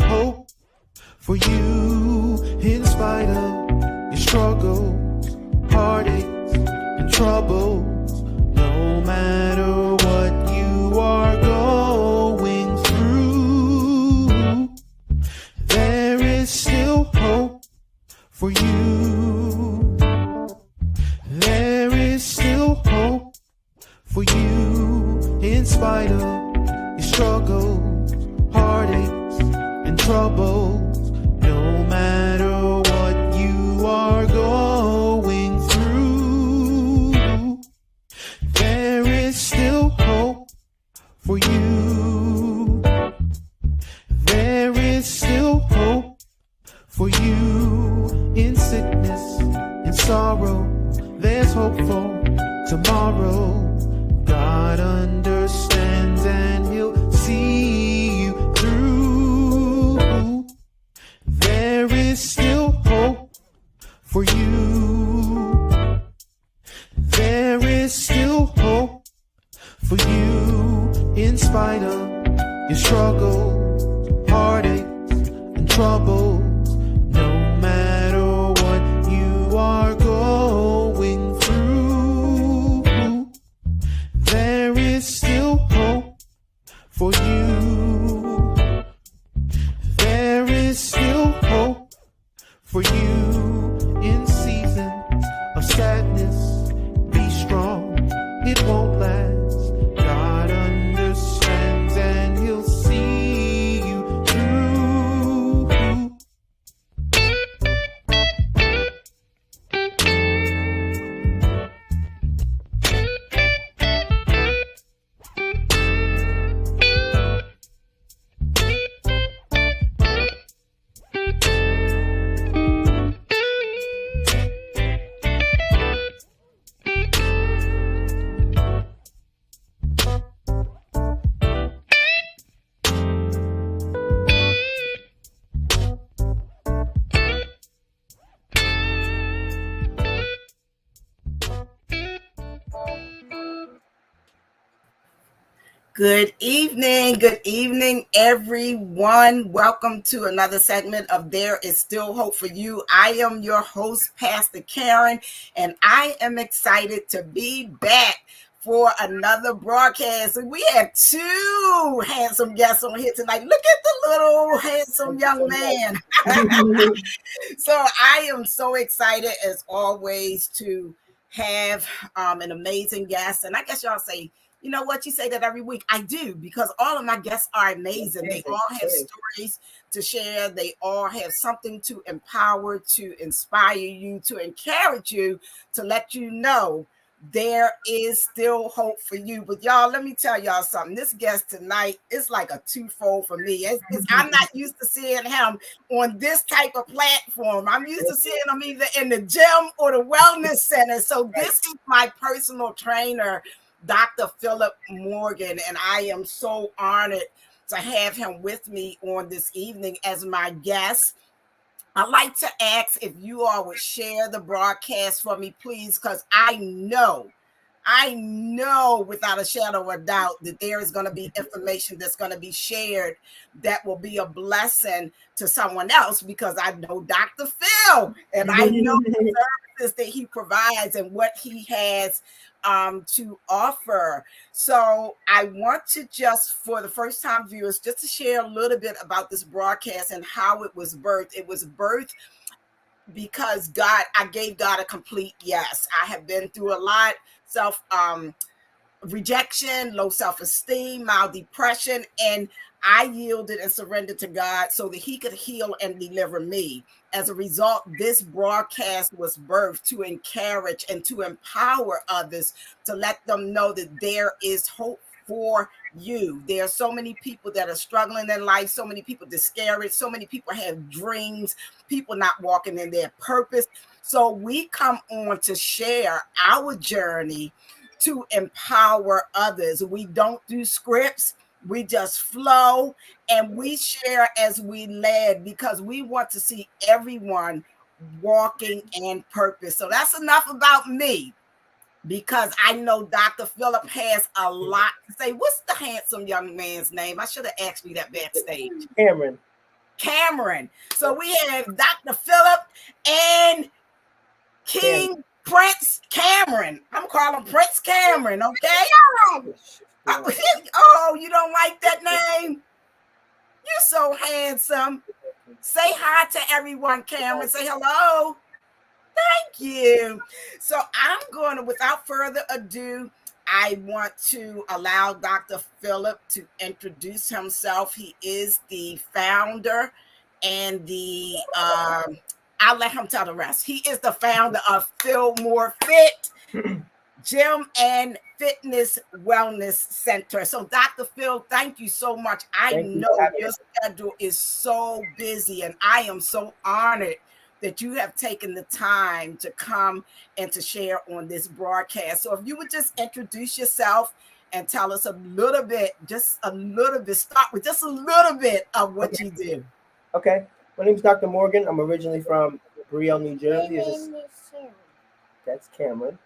hope for you in spite of your struggles, heartaches, and troubles. No matter what you are going through, there is still hope for you. There is still hope for you in spite of your struggles, heartaches, and troubles. No matter what you are going through, there is still hope for you. There is still hope for you in sickness, in sorrow. There's hope for tomorrow. God understands and he'll see you through. There is still hope for you. There is still hope for you in spite of your struggles, heartaches, and troubles. No matter what you are going through, there is still hope for you. There is still hope for you in seasons of sadness. Be strong, it won't last. God understands and he'll see you through. Good evening, everyone. Welcome to another segment of There Is Still Hope for You. I am your host, Pastor Karen, and I am excited to be back for another broadcast. We have two handsome guests on here tonight. Look at the little handsome young man. So I am so excited, as always, to have an amazing guest. And I guess y'all say, you know what? You say that every week. I do, because all of my guests are amazing. They all have stories to share. They all have something to empower, to inspire you, to encourage you, to let you know there is still hope for you. But y'all, let me tell y'all something. This guest tonight is like a twofold for me. I'm not used to seeing him on this type of platform. I'm used to seeing him either in the gym or the wellness center. So this is my personal trainer, Dr. Phillip Morgan, and I am so honored to have him with me on this evening as my guest. I'd like to ask if you all would share the broadcast for me, please, because I know without a shadow of a doubt that there is going to be information that's going to be shared that will be a blessing to someone else, because I know Dr. Phil, and I know the services that he provides and what he has to offer. So I want to just, for the first time viewers, just to share a little bit about this broadcast and how it was birthed. It was birthed because I gave God a complete yes. I have been through a lot, rejection, low self-esteem, mild depression, and I yielded and surrendered to God so that he could heal and deliver me. As a result, this broadcast was birthed to encourage and to empower others, to let them know that there is hope for you. There are so many people that are struggling in life, so many people discouraged, so many people have dreams, people not walking in their purpose. So we come on to share our journey to empower others. We don't do scripts. We just flow and we share as we led, because we want to see everyone walking in purpose. So that's enough about me, because I know Dr. Phillip has a lot to say. What's the handsome young man's name? I should have asked you that backstage. Cameron. Cameron. So we have Dr. Phillip and King Prince Cameron. I'm calling Prince Cameron, okay? Oh, you don't like that name? You're so handsome. Say hi to everyone, Cameron. Say hello. Thank you. So I'm going to, without further ado, I want to allow Dr. Phillip to introduce himself. He is the founder and I'll let him tell the rest. He is the founder of Feel More Fit Gym and Fitness Wellness Center. So Dr. Phil, thank you so much. I know your schedule is so busy, and I am so honored that you have taken the time to come and to share on this broadcast. So if you would just introduce yourself and tell us a little bit, start with just a little bit of what you do. Okay. My name is Dr. Morgan. I'm originally from Brielle, New Jersey. That's Cameron.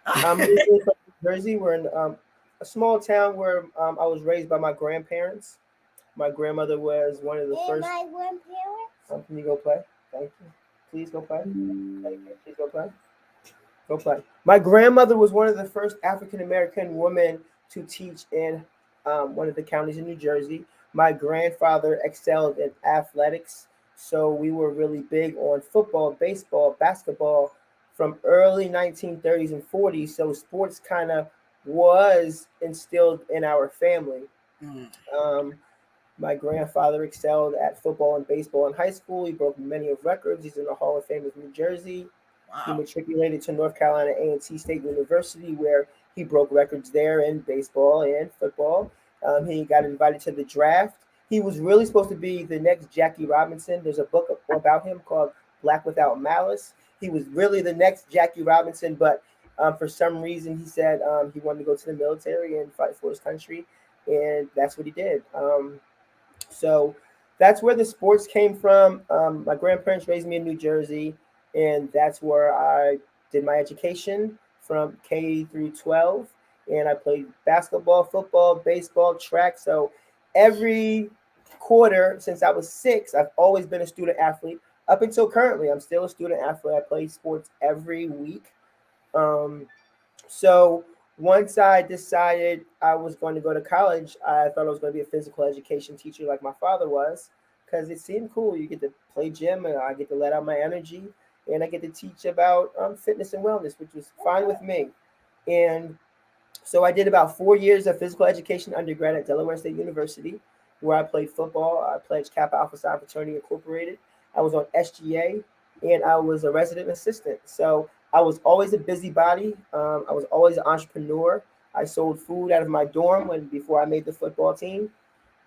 I'm originally from New Jersey. We're in a small town where I was raised by my grandparents. My grandmother was one of the first. My grandparents? Can you go play? Thank you. Please go play. Thank you. Please go play. Go play. My grandmother was one of the first African-American women to teach in one of the counties in New Jersey. My grandfather excelled in athletics, so we were really big on football, baseball, basketball from early 1930s and 40s. So sports kind of was instilled in our family. My grandfather excelled at football and baseball in high school. He broke many of records. He's in the Hall of Fame of New Jersey. Wow. He matriculated to North Carolina A&T State University, where he broke records there in baseball and football. He got invited to the draft. He was really supposed to be the next Jackie Robinson. There's a book about him called Black Without Malice. He was really the next Jackie Robinson, but for some reason he said he wanted to go to the military and fight for his country, and that's what he did. So that's where the sports came from. My grandparents raised me in New Jersey, and that's where I did my education from K through 12. And I played basketball, football, baseball, track. So every quarter since I was 6, I've always been a student athlete. Up until currently, I'm still a student athlete. I play sports every week. So once I decided I was going to go to college, I thought I was going to be a physical education teacher like my father was, because it seemed cool. You get to play gym, and I get to let out my energy, and I get to teach about fitness and wellness, which was fine with me. And so I did about 4 years of physical education undergrad at Delaware State University, where I played football. I pledged Kappa Alpha Psi Fraternity Incorporated. I was on SGA, and I was a resident assistant. So I was always a busybody. I was always an entrepreneur. I sold food out of my dorm before I made the football team.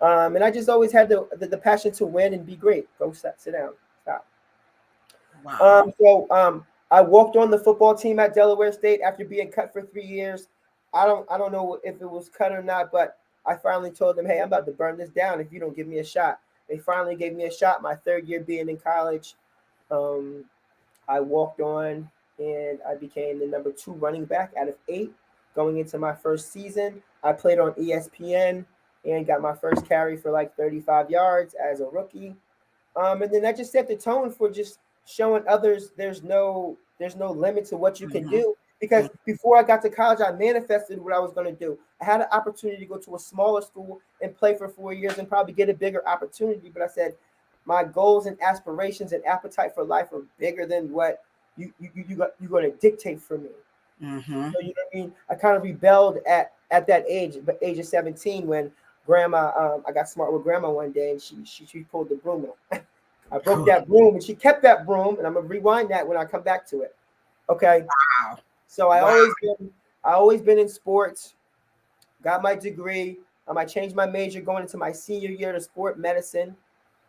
And I just always had the passion to win and be great. Go sit down. Stop. Wow. I walked on the football team at Delaware State after being cut for 3 years. I don't know if it was cut or not, but I finally told them, hey, I'm about to burn this down if you don't give me a shot. They finally gave me a shot my 3rd year being in college. I walked on, and I became the number 2 running back out of 8 going into my first season. I played on ESPN and got my first carry for like 35 yards as a rookie. And then that just set the tone for just showing others there's no limit to what you can do. Because before I got to college, I manifested what I was going to do. I had an opportunity to go to a smaller school and play for 4 years and probably get a bigger opportunity. But I said, my goals and aspirations and appetite for life are bigger than what you're going to dictate for me. So, you know what I mean? I kind of rebelled at that age of 17, when grandma, I got smart with grandma one day, and she pulled the broom out. I broke that broom, and she kept that broom, and I'm going to rewind that when I come back to it. Okay. Wow. So I always been in sports, got my degree. I changed my major going into my senior year to sport medicine.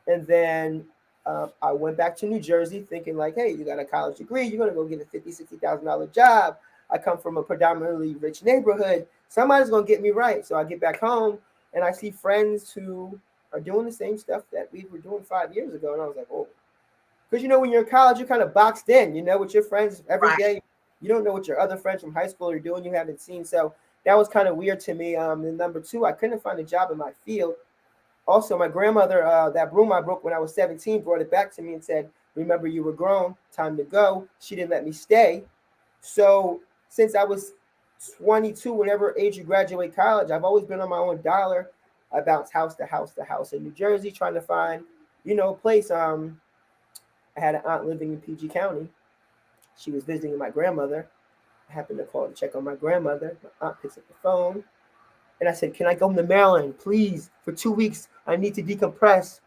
And then I went back to New Jersey thinking like, hey, you got a college degree. You're going to go get a $50,000, $60,000 job. I come from a predominantly rich neighborhood. Somebody's going to get me right. So I get back home, and I see friends who are doing the same stuff that we were doing 5 years ago. And I was like, oh, because, when you're in college, you're kind of boxed in, with your friends every day. You don't know what your other friends from high school are doing. You haven't seen. So that was kind of weird to me. And number 2, I couldn't find a job in my field. Also, my grandmother, that broom I broke when I was 17, brought it back to me and said, "Remember, you were grown. Time to go." She didn't let me stay. So since I was 22, whatever age you graduate college, I've always been on my own dollar. I bounced house to house to house in New Jersey, trying to find, a place. I had an aunt living in PG County. She was visiting my grandmother. I happened to call to check on my grandmother. My aunt picks up the phone, and I said, "Can I go to Maryland, please, for 2 weeks? I need to decompress."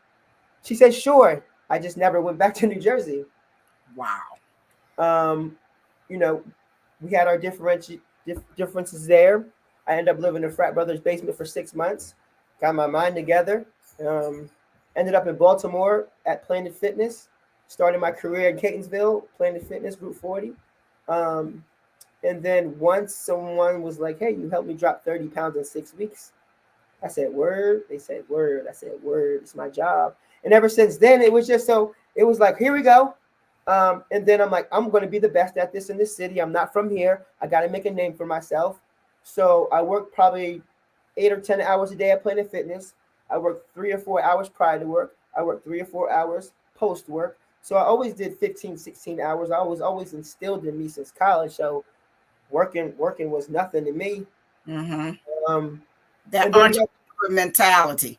She said, "Sure." I just never went back to New Jersey. Wow. Um, you know, we had our differences there. I ended up living in a frat brother's basement for 6 months. Got my mind together. Um, Ended up in Baltimore at Planet Fitness. Started my career in Catonsville, Planet Fitness, Group 40. Um, and then once someone was like, "Hey, you helped me drop 30 pounds in 6 weeks." I said, "Word." They said, "Word." I said, "Word." It's my job. And ever since then, it was just it was like, here we go. And then I'm like, I'm going to be the best at this in this city. I'm not from here. I got to make a name for myself. So I work probably 8 or 10 hours a day at Planet Fitness. I work 3 or 4 hours prior to work. I work 3 or 4 hours post work. So I always did 15, 16 hours. I was always instilled in me since college. So working was nothing to me. Mm-hmm. Um, That and then entrepreneur mentality.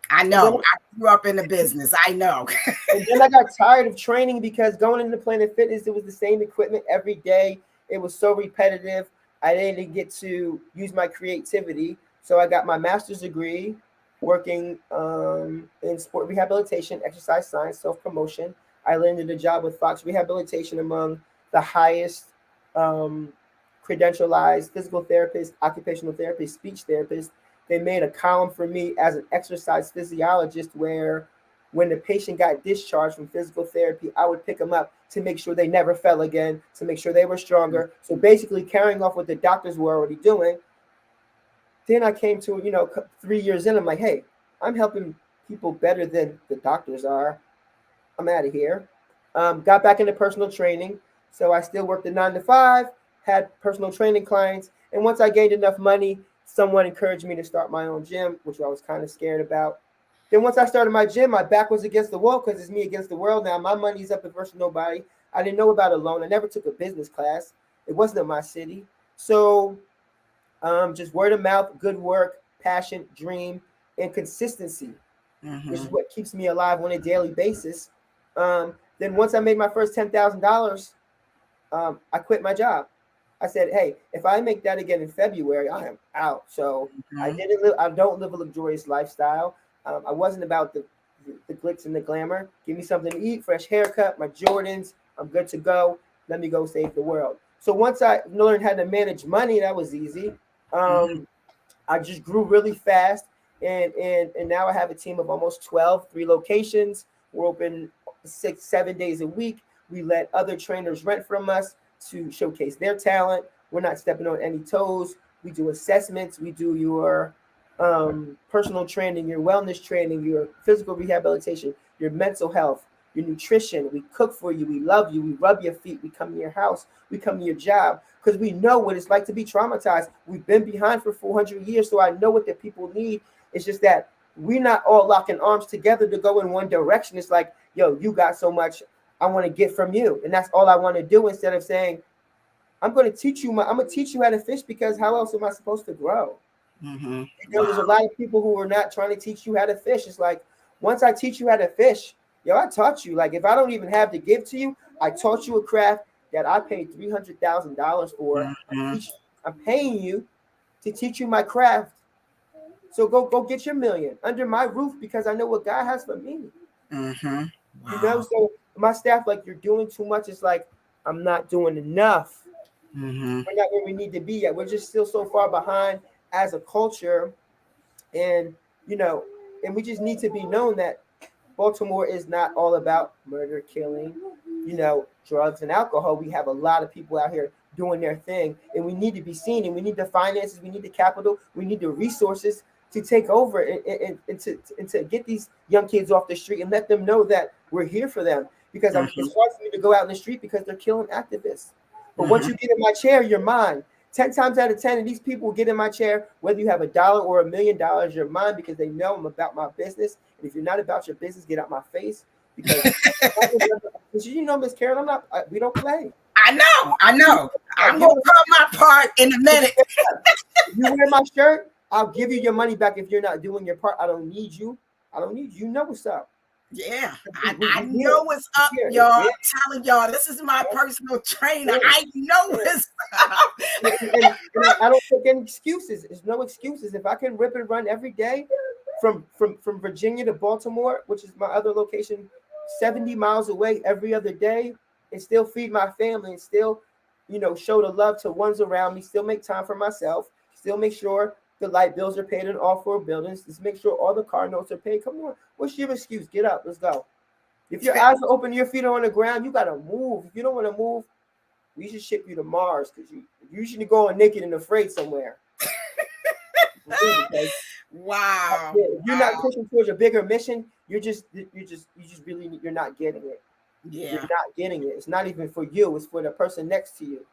I and then know. I grew up in the business. I know. And then I got tired of training because going into Planet Fitness, it was the same equipment every day. It was so repetitive. I didn't get to use my creativity. So I got my master's degree working in sport rehabilitation, exercise science, self-promotion. I landed a job with Fox Rehabilitation, among the highest credentialized physical therapists, occupational therapists, speech therapists. They made a column for me as an exercise physiologist where when the patient got discharged from physical therapy, I would pick them up to make sure they never fell again, to make sure they were stronger. So basically carrying off what the doctors were already doing. Then I came to, 3 years in, I'm like, hey, I'm helping people better than the doctors are. I'm out of here. Got back into personal training. So I still worked a 9 to 5, had personal training clients. And once I gained enough money, someone encouraged me to start my own gym, which I was kind of scared about. Then once I started my gym, my back was against the wall because it's me against the world now. My money's up versus nobody. I didn't know about a loan. I never took a business class. It wasn't in my city. So just word of mouth, good work, passion, dream, and consistency, which is what keeps me alive on a daily basis. Then once I made my first $10,000, I quit my job. I said, hey, if I make that again in February, I am out. So I don't live a luxurious lifestyle. I wasn't about the glitz and the glamour. Give me something to eat, fresh haircut, my Jordans. I'm good to go. Let me go save the world. So once I learned how to manage money, that was easy. I just grew really fast. And now I have a team of almost 12, 3 locations. We're open 6, 7 days a week. We let other trainers rent from us to showcase their talent. We're not stepping on any toes. We do assessments. We do your personal training, your wellness training, your physical rehabilitation, your mental health, your nutrition. We cook for you. We love you. We rub your feet. We come to your house. We come to your job because we know what it's like to be traumatized. We've been behind for 400 years, so I know what the people need. It's just that we're not all locking arms together to go in one direction. It's like, yo, you got so much I want to get from you. And that's all I want to do, instead of saying, I'm going to teach you how to fish, because how else am I supposed to grow? There's a lot of people who are not trying to teach you how to fish. It's like, once I teach you how to fish, I taught you. Like, if I don't even have to give to you, I taught you a craft that I paid $300,000 for. I'm paying you to teach you my craft. So go get your million under my roof, because I know what God has for me. So my staff, like, you're doing too much. It's like, I'm not doing enough. We're not where we need to be yet. We're just still so far behind as a culture. And, and we just need to be known that Baltimore is not all about murder, killing, drugs and alcohol. We have a lot of people out here doing their thing, and we need to be seen, and we need the finances, we need the capital, we need the resources to take over and to get these young kids off the street and let them know that we're here for them. Because it's hard for me to go out in the street because they're killing activists. But once you get in my chair, you're mine. 10 times out of 10, and these people get in my chair, whether you have $1 or $1 million, you're mine because they know I'm about my business. And if you're not about your business, get out my face because you know, Miss Karen, we don't play. I know. I'm going to put my part in a minute. If you wear my shirt, I'll give you your money back if you're not doing your part. I don't need you. You know what's up. Yeah, I know what's up, y'all. I'm telling y'all, this is my personal trainer. I know what's up. and I don't take any excuses. There's no excuses. If I can rip and run every day from Virginia to Baltimore, which is my other location, 70 miles away every other day, and still feed my family and still, show the love to ones around me, still make time for myself, still make sure the light bills are paid in all 4 buildings. Just make sure all the car notes are paid. Come on. What's your excuse? Get up. Let's go. If your eyes are open, your feet are on the ground, you got to move. If you don't want to move, we should ship you to Mars because you usually go on naked and afraid somewhere. Wow. If you're not pushing towards a bigger mission, you're not getting it. Yeah. You're not getting it. It's not even for you. It's for the person next to you.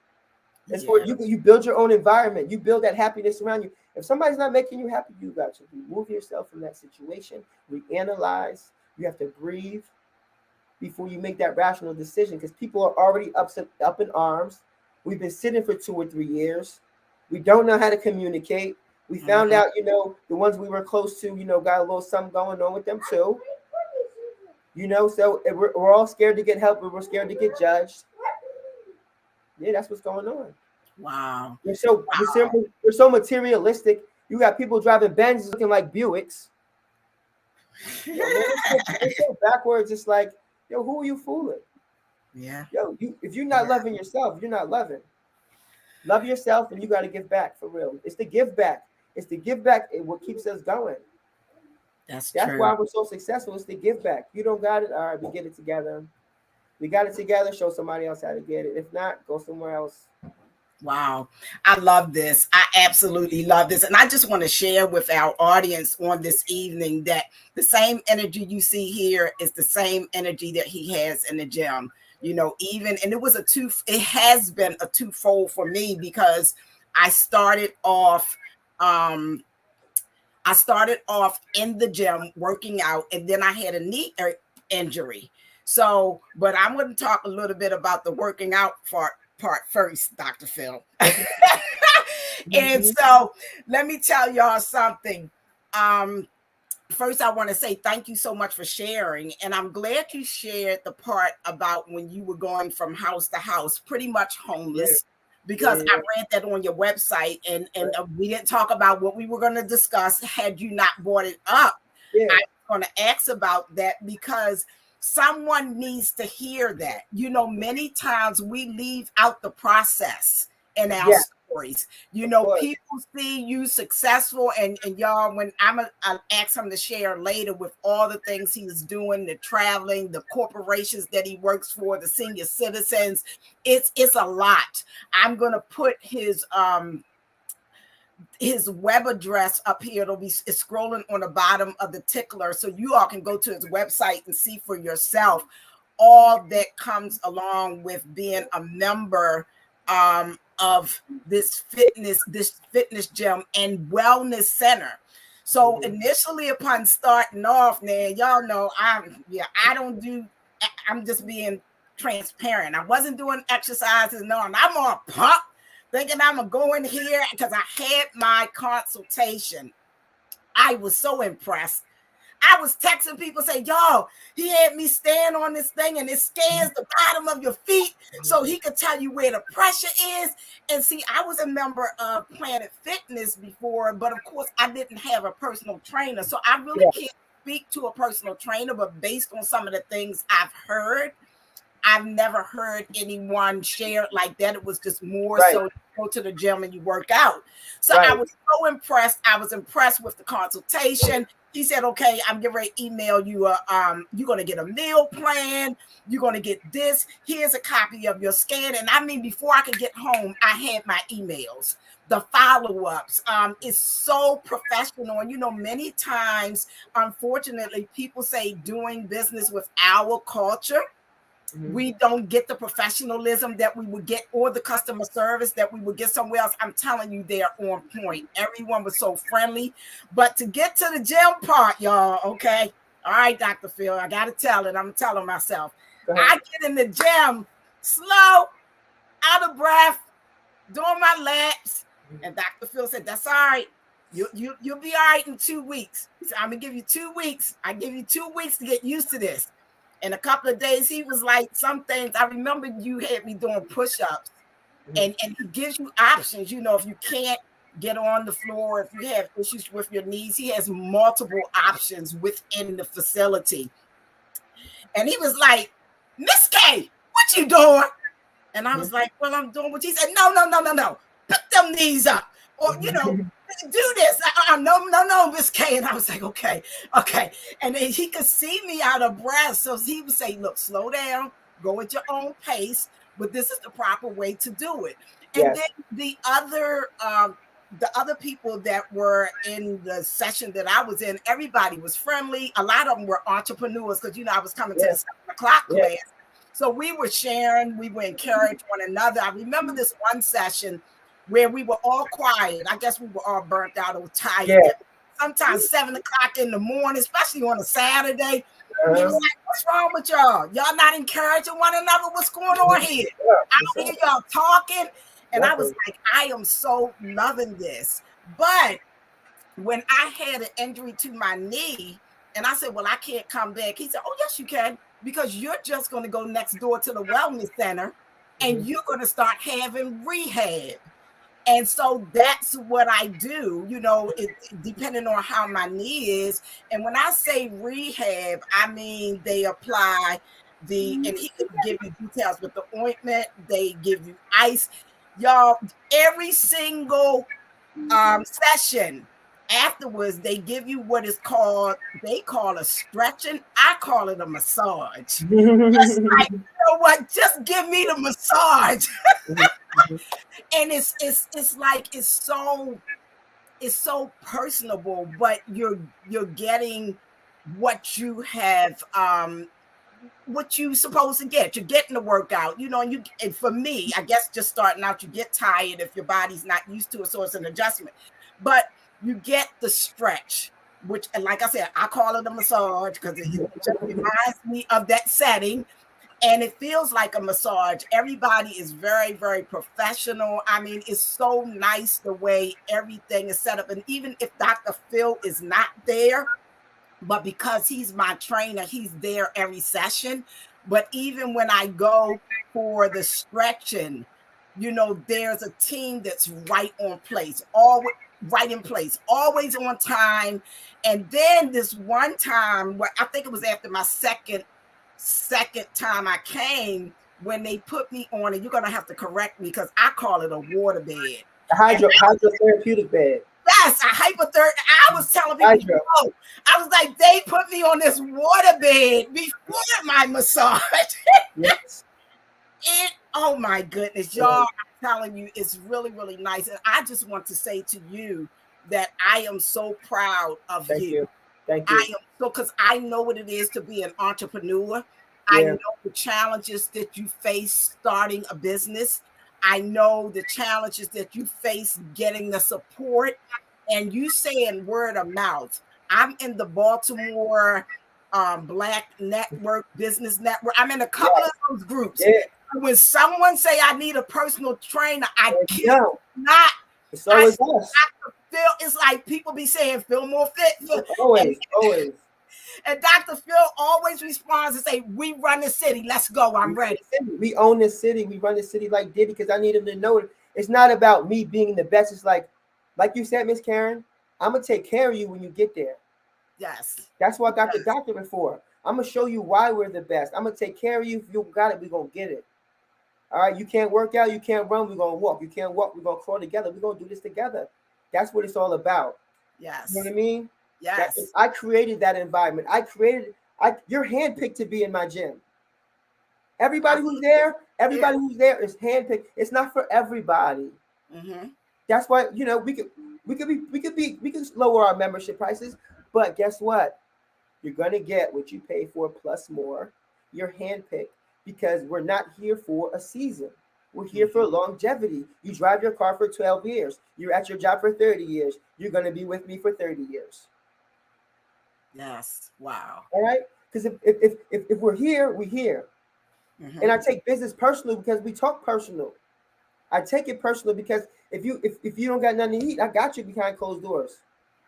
It's for you. You build your own environment. You build that happiness around you. If somebody's not making you happy, you got to remove yourself from that situation. Reanalyze. You have to breathe before you make that rational decision because people are already up in arms. We've been sitting for 2 or 3 years. We don't know how to communicate. We found out, the ones we were close to, got a little something going on with them too. So we're all scared to get help, but we're scared to get judged. Yeah, that's what's going on. Wow. We're so materialistic. You got people driving Benzes looking like Buicks. It's so backwards. It's like, who are you fooling? Yeah. If you're not loving yourself, you're not loving. Love yourself, and you got to give back for real. It's the give back. It's the give back what keeps us going. That's true. Why we're so successful. It's the give back. You don't got it. All right, we get it together. We got it together. Show somebody else how to get it. If not, go somewhere else. Wow. I love this. I absolutely love this. And I just want to share with our audience on this evening that the same energy you see here is the same energy that he has in the gym. And it has been a twofold for me because I started off in the gym working out, and then I had a knee injury. So, but I'm going to talk a little bit about the working out part first, Dr. Phil. And so let me tell y'all something. First, I want to say thank you so much for sharing. And I'm glad you shared the part about when you were going from house to house, pretty much homeless, because I read that on your website. And we didn't talk about what we were going to discuss had you not brought it up. I was going to ask about that because someone needs to hear that. Many times we leave out the process in our stories. People see you successful, and y'all, when I'll ask him to share later with all the things he's doing, the traveling, the corporations that he works for, the senior citizens, it's a lot. I'm going to put his web address up here. It's scrolling on the bottom of the tickler, so you all can go to his website and see for yourself all that comes along with being a member of this fitness gym and wellness center. So initially, upon starting off, man, y'all know I'm just being transparent. I wasn't doing exercises, no, and I'm on pump, thinking I'm gonna go in here because I had my consultation. I was so impressed. I was texting people saying, "Yo, he had me stand on this thing and it scans the bottom of your feet so he could tell you where the pressure is." And see, I was a member of Planet Fitness before, but of course I didn't have a personal trainer. So I really can't speak to a personal trainer, but based on some of the things I've heard, I've never heard anyone share it like that. It was just more so you go to the gym and you work out. So I was so impressed. I was impressed with the consultation. He said, "Okay, I'm getting ready to email you. You're going to get a meal plan. You're going to get this. Here's a copy of your scan." And I mean, before I could get home, I had my emails, the follow-ups. It's so professional. And, many times, unfortunately, people say doing business with our culture We don't get the professionalism that we would get or the customer service that we would get somewhere else. I'm telling you, they're on point. Everyone was so friendly. But to get to the gym part, y'all, okay? All right, Dr. Phil, I got to tell it. I'm telling myself. I get in the gym slow, out of breath, doing my laps. And Dr. Phil said, that's all right. You'll be all right in 2 weeks. He said, I'm going to give you 2 weeks. I give you 2 weeks to get used to this. In a couple of days, he was like, some things, I remember you had me doing push-ups, and he gives you options. You know, if you can't get on the floor, if you have issues with your knees, he has multiple options within the facility. And he was like, Miss K, what you doing? And I was like, well, I'm doing what he said. No. Pick them knees up. Or, you know, do this. No, Miss K. And I was like, okay. And then he could see me out of breath. So he would say, look, slow down, go at your own pace, but this is the proper way to do it. And then the other people that were in the session that I was in, everybody was friendly. A lot of them were entrepreneurs because, you know, I was coming to the 7 o'clock class. So we were sharing, we were encouraging one another. I remember this one session where we were all quiet. I guess we were all burnt out or tired. Yeah. Sometimes 7 o'clock in the morning, especially on a Saturday. He was like, what's wrong with y'all? Y'all not encouraging one another? What's going on here? I don't hear y'all talking. And I was like, I am so loving this. But when I had an injury to my knee, and I said, well, I can't come back. He said, oh, yes, you can, because you're just going to go next door to the wellness center and you're going to start having rehab. And so that's what I do, you know, depending on how my knee is. And when I say rehab, I mean they apply and he can give you details with the ointment. They give you ice. Y'all, every single session afterwards, they give you what is called, they call a stretching. I call it a massage. Just like, you know what? Just give me the massage. And it's like it's so personable, but you're getting what you have what you supposed to get. You're getting the workout, you know, and for me, I guess just starting out, you get tired if your body's not used to it, so it's an adjustment. But you get the stretch, which, and like I said, I call it a massage because it just reminds me of that setting. And it feels like a massage. Everybody is very, very professional. I mean, it's so nice the way everything is set up. And even if Dr. Phil is not there, but because he's my trainer, he's there every session. But even when I go for the stretching, you know, there's a team that's right on place, always right in place, always on time. And then this one time, where I think it was after my second time I came, when they put me on, and you're gonna have to correct me because I call it a water bed. A hydrotherapeutic bed. Yes, a hypothermic. I was telling people, no. I was like, they put me on this water bed before my massage. Yes. Oh my goodness, y'all! I'm telling you, it's really, really nice, and I just want to say to you that I am so proud of you. Thank you. I am so, because I know what it is to be an entrepreneur. I know the challenges that you face starting a business. I know the challenges that you face getting the support, and you saying word of mouth. I'm in the Baltimore Black Network, Business Network. I'm in a couple of those groups. Yeah. When someone say I need a personal trainer, I cannot. It's always us. It's like people be saying, feel more fit. Always. And Dr. Phil always responds and say, we run the city. Let's go. I'm ready. We own this city. We run the city like Diddy, because I need him to know it. It's not about me being the best. It's like you said, Miss Karen, I'm going to take care of you when you get there. Yes. That's what I got the doctorate for. I'm going to show you why we're the best. I'm going to take care of you. If you got it, we're going to get it. All right, you can't work out, you can't run, we're going to walk. You can't walk, we're going to crawl together. We're going to do this together. That's what it's all about. Yes. You know what I mean? Yes. I created that environment. You're handpicked to be in my gym. Everybody who's there is handpicked. It's not for everybody. Mm-hmm. That's why, you know, we can lower our membership prices, but guess what? You're gonna get what you pay for plus more. You're handpicked. because we're not here for a season. We're here for longevity. You drive your car for 12 years. You're at your job for 30 years. You're going to be with me for 30 years. Yes. Wow. All right? Because if we're here, we're here. And I take business personal because we talk personal. I take it personal because if you don't got nothing to eat, I got you behind closed doors.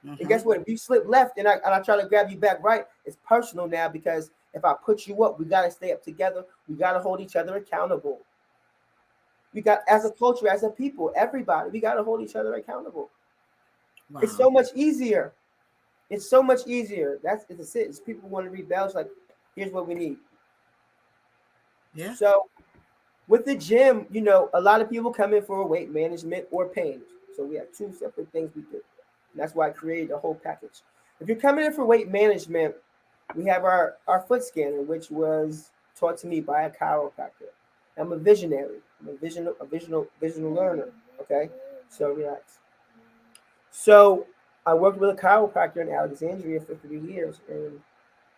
And guess what? If you slip left and I try to grab you back right, it's personal now because if I put you up, we got to stay up together. We got to hold each other accountable. We got, as a culture, as a people, everybody, we got to hold each other accountable. Wow. It's so much easier. It's so much easier. That's it. It's people want to rebel. It's like, here's what we need. Yeah. So with the gym, you know, a lot of people come in for weight management or pain. So we have two separate things we do. And that's why I created a whole package. If you're coming in for weight management, we have our foot scanner, which was taught to me by a chiropractor. I'm a visionary. I'm a visual learner. Okay, so relax. So I worked with a chiropractor in Alexandria for 3 years, and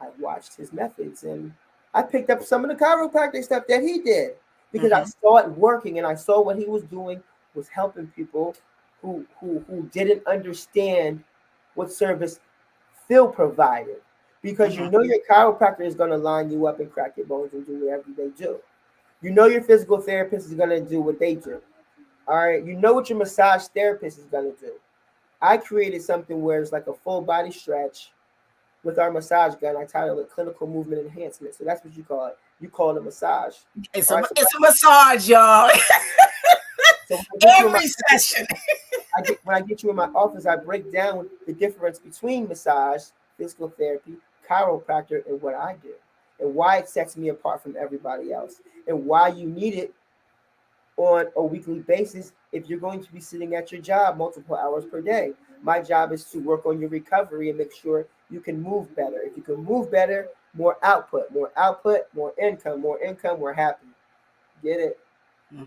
I watched his methods, and I picked up some of the chiropractic stuff that he did because I saw it working, and I saw what he was doing was helping people who didn't understand what service Phil provided. Because you know your chiropractor is going to line you up and crack your bones and do whatever they do. You know your physical therapist is going to do what they do. All right. You know what your massage therapist is going to do. I created something where it's like a full body stretch with our massage gun. I titled it clinical movement enhancement. So that's what you call it. You call it a massage. It's a massage, y'all. So every session. When I get you in my office, I break down the difference between massage, physical therapy, chiropractor, and what I do, and why it sets me apart from everybody else, and why you need it on a weekly basis if you're going to be sitting at your job multiple hours per day. My job is to work on your recovery and make sure you can move better. If you can move better, more output, more income, we're happy. Get it?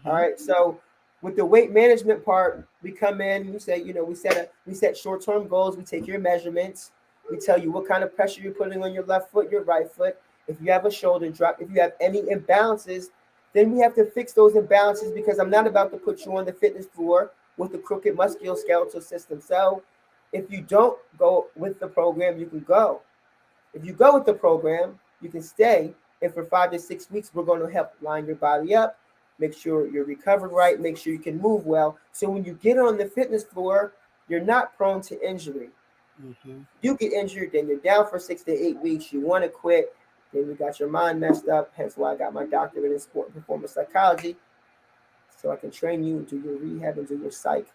All right. So with the weight management part, we come in, we say, you know, we set short-term goals, we take your measurements, we tell you what kind of pressure you're putting on your left foot, your right foot. If you have a shoulder drop, if you have any imbalances, then we have to fix those imbalances because I'm not about to put you on the fitness floor with the crooked musculoskeletal system. So if you don't go with the program, you can go. If you go with the program, you can stay. And for 5 to 6 weeks, we're going to help line your body up, make sure you're recovered right, make sure you can move well. So when you get on the fitness floor, you're not prone to injury. You get injured, then you're down for 6 to 8 weeks. You want to quit. Then you got your mind messed up. Hence why I got my doctorate in sport and performance psychology. So I can train you and do your rehab and do your psych,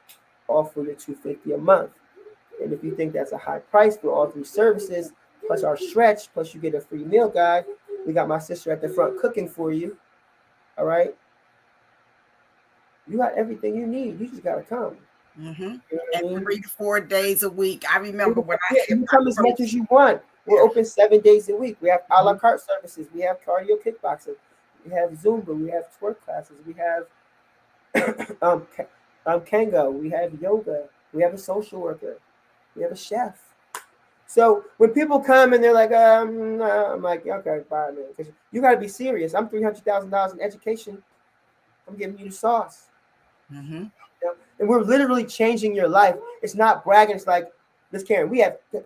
all for your $250 a month. And if you think that's a high price for all 3 services, plus our stretch, plus you get a free meal guide, we got my sister at the front cooking for you. All right. You got everything you need. You just gotta come. You know and 3 to 4 days a week. I remember when you come as much as you want. We're open 7 days a week. We have a la carte services. We have cardio kickboxing. We have Zumba. We have twerk classes. We have Kango. We have yoga. We have a social worker. We have a chef. So when people come and they're like, I'm like, okay, bye, man. Because you got to be serious. I'm $300,000 in education. I'm giving you the sauce. And we're literally changing your life. It's not bragging. It's like, Miss Karen,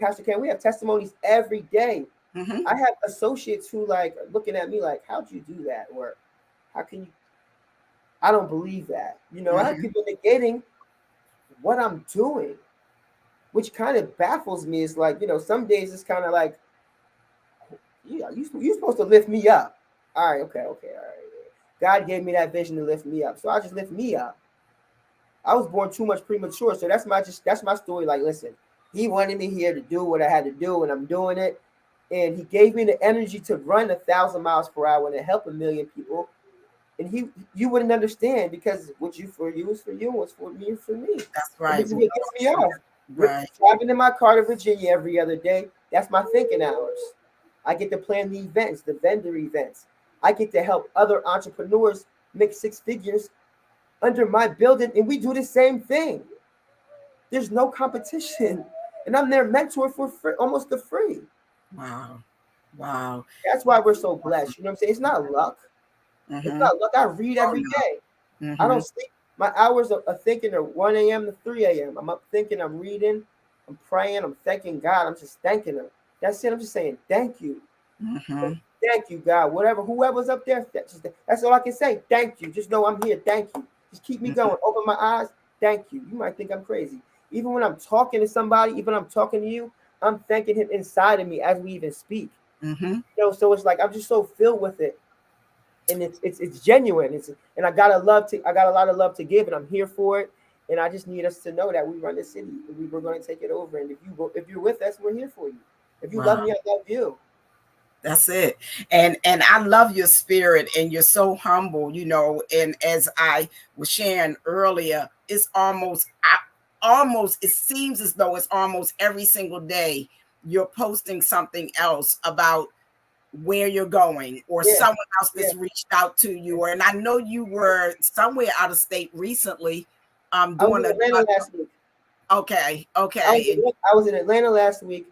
Pastor Karen, we have testimonies every day. I have associates who like looking at me like, how'd you do that? Or how can you? I don't believe that. You know, I have people negating what I'm doing, which kind of baffles me. It's like, you know, some days it's kind of like, yeah, you're supposed to lift me up. All right, okay, all right. God gave me that vision to lift me up, so I just lift me up. I was born too much premature, so that's my story. Like, listen, he wanted me here to do what I had to do, and I'm doing it. And he gave me the energy to run 1,000 miles per hour and to help 1 million people. And you wouldn't understand because what you for you is for you, and what's for me is for me. That's right. This is what gets me off. Right. Driving in my car to Virginia every other day. That's my thinking hours. I get to plan the events, the vendor events. I get to help other entrepreneurs make 6 figures under my building, and we do the same thing. There's no competition, and I'm their mentor for free, almost free. Wow. That's why we're so blessed. You know what I'm saying? It's not luck. It's not luck. I read every day. I don't sleep. My hours of thinking are 1 a.m. to 3 a.m. I'm up thinking, I'm reading, I'm praying, I'm thanking God. I'm just thanking him. That's it. I'm just saying thank you. Thank you, God. Whoever's up there, that's all I can say. Thank you. Just know I'm here. Thank you. Just keep me going. Open my eyes. Thank you. You might think I'm crazy. Even when I'm talking to somebody, even when I'm talking to you, I'm thanking him inside of me as we even speak. You know, so it's like I'm just so filled with it. And it's genuine. And I got a lot of love to give, and I'm here for it. And I just need us to know that we run the city. We're going to take it over. And if you're with us, we're here for you. If you love me, I love you. That's it. And I love your spirit, and you're so humble, you know. And as I was sharing earlier, it's almost it seems as though it's almost every single day you're posting something else about where you're going, or someone else that's reached out to you. And I know you were somewhere out of state recently. I was in Atlanta last week. Okay. I was in Atlanta last week.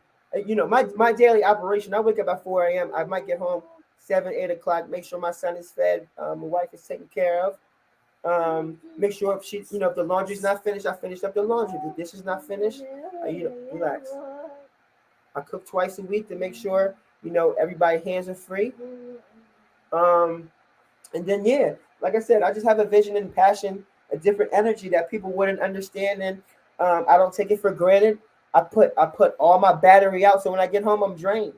You know, my daily operation, I wake up at 4 a.m. I might get home 7, 8 o'clock, make sure my son is fed, my wife is taken care of. Make sure if she, you know, if the laundry's not finished, I finished up the laundry. If the dish is not finished, you know, relax. I cook twice a week to make sure, you know, everybody's hands are free. And then, like I said, I just have a vision and passion, a different energy that people wouldn't understand. And I don't take it for granted. I put all my battery out, so when I get home, I'm drained.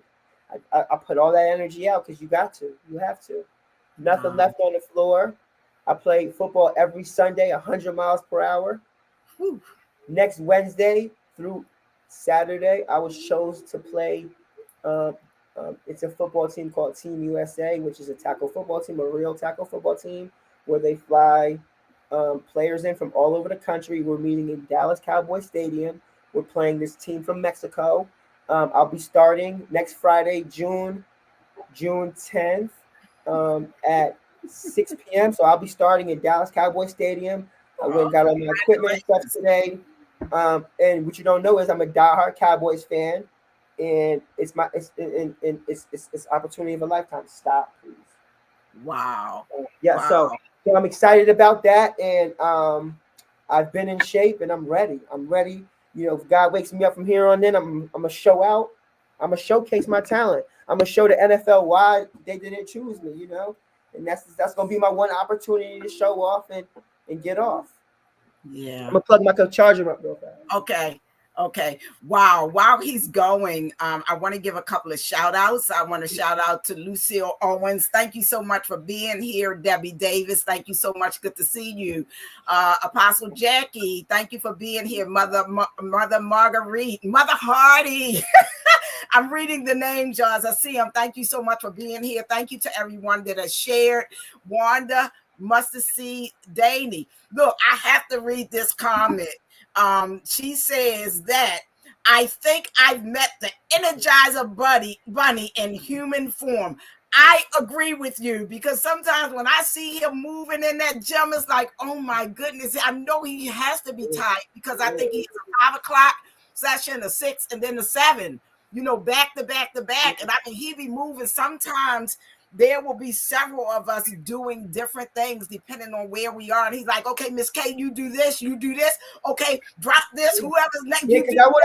I put all that energy out because you have to. Nothing left on the floor. I play football every Sunday, 100 miles per hour. Whew. Next Wednesday through Saturday, I was chosen to play. It's a football team called Team USA, which is a tackle football team, a real tackle football team, where they fly players in from all over the country. We're meeting in Dallas Cowboy Stadium. We're playing this team from Mexico. I'll be starting next Friday, June 10th at 6 p.m. So I'll be starting in Dallas Cowboy Stadium. I went and got all my equipment and stuff today. And what you don't know is I'm a diehard Cowboys fan, and it's opportunity of a lifetime. Stop, please. Wow. Yeah. So I'm excited about that, and I've been in shape, and I'm ready. You know, if God wakes me up from here on in, I'm gonna show out. I'm gonna showcase my talent. I'm gonna show the NFL why they didn't choose me. You know, and that's gonna be my one opportunity to show off and get off. Yeah. I'm gonna plug my charger up real fast. Okay. Wow. While he's going, I want to give a couple of shout outs. I want to shout out to Lucille Owens. Thank you so much for being here. Debbie Davis, thank you so much. Good to see you. Apostle Jackie, thank you for being here. Mother Marguerite, Mother Hardy. I'm reading the names, y'all, as I see them. Thank you so much for being here. Thank you to everyone that has shared. Wanda, Mustard Seed, Danny. Look, I have to read this comment. She says that I think I've met the Energizer Bunny in human form. I agree with you, because sometimes when I see him moving in that gym, it's like, oh my goodness, I know he has to be tight, because I think he's a 5 o'clock session, a 6, and then a 7, you know, back to back to back. And I mean, he be moving. Sometimes there will be several of us doing different things depending on where we are. And he's like, okay, Miss K, you do this. Okay, drop this, whoever's next. Yeah, because I want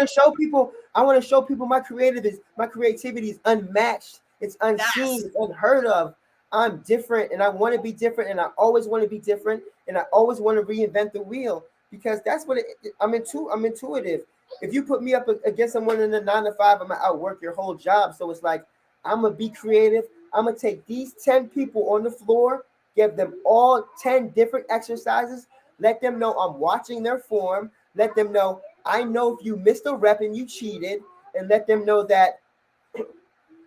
to show people my creativity is unmatched. It's unseen. It's unheard of. I'm different, and I want to be different, and I always want to be different, and I always want to reinvent the wheel, because that's what I'm intuitive. If you put me up against someone in a 9 to 5, I'm gonna outwork your whole job. So it's like, I'm gonna be creative. I'm gonna take these 10 people on the floor, give them all 10 different exercises, let them know I'm watching their form, let them know I know if you missed a rep and you cheated, and let them know that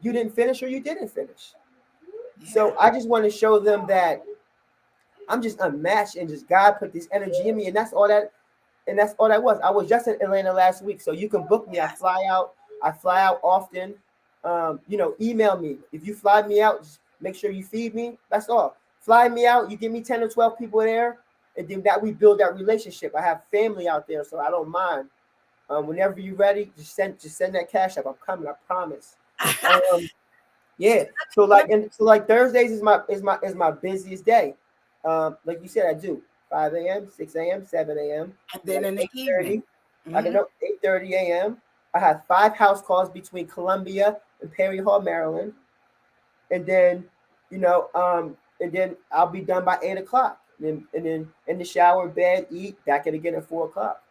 you didn't finish or you didn't finish. So I just want to show them that I'm just unmatched, and just God put this energy in me, and that's all that was. I was just in Atlanta last week, so you can book me. I fly out often. You know, email me. If you fly me out, just make sure you feed me. That's all. Fly me out. You give me 10 or 12 people there, and then that we build that relationship. I have family out there, so I don't mind. Whenever you're ready, just send that cash up. I'm coming. I promise. Yeah. So like Thursdays is my busiest day. Like you said, I do 5 a.m., 6 a.m., 7 a.m. And then Like in the 8:30. evening. I don't Hmm. know, 8:30 a.m. I have 5 house calls between Columbia and Perry Hall, Maryland. And then, and then I'll be done by 8 o'clock. And then in the shower, bed, eat, back at again at 4 o'clock.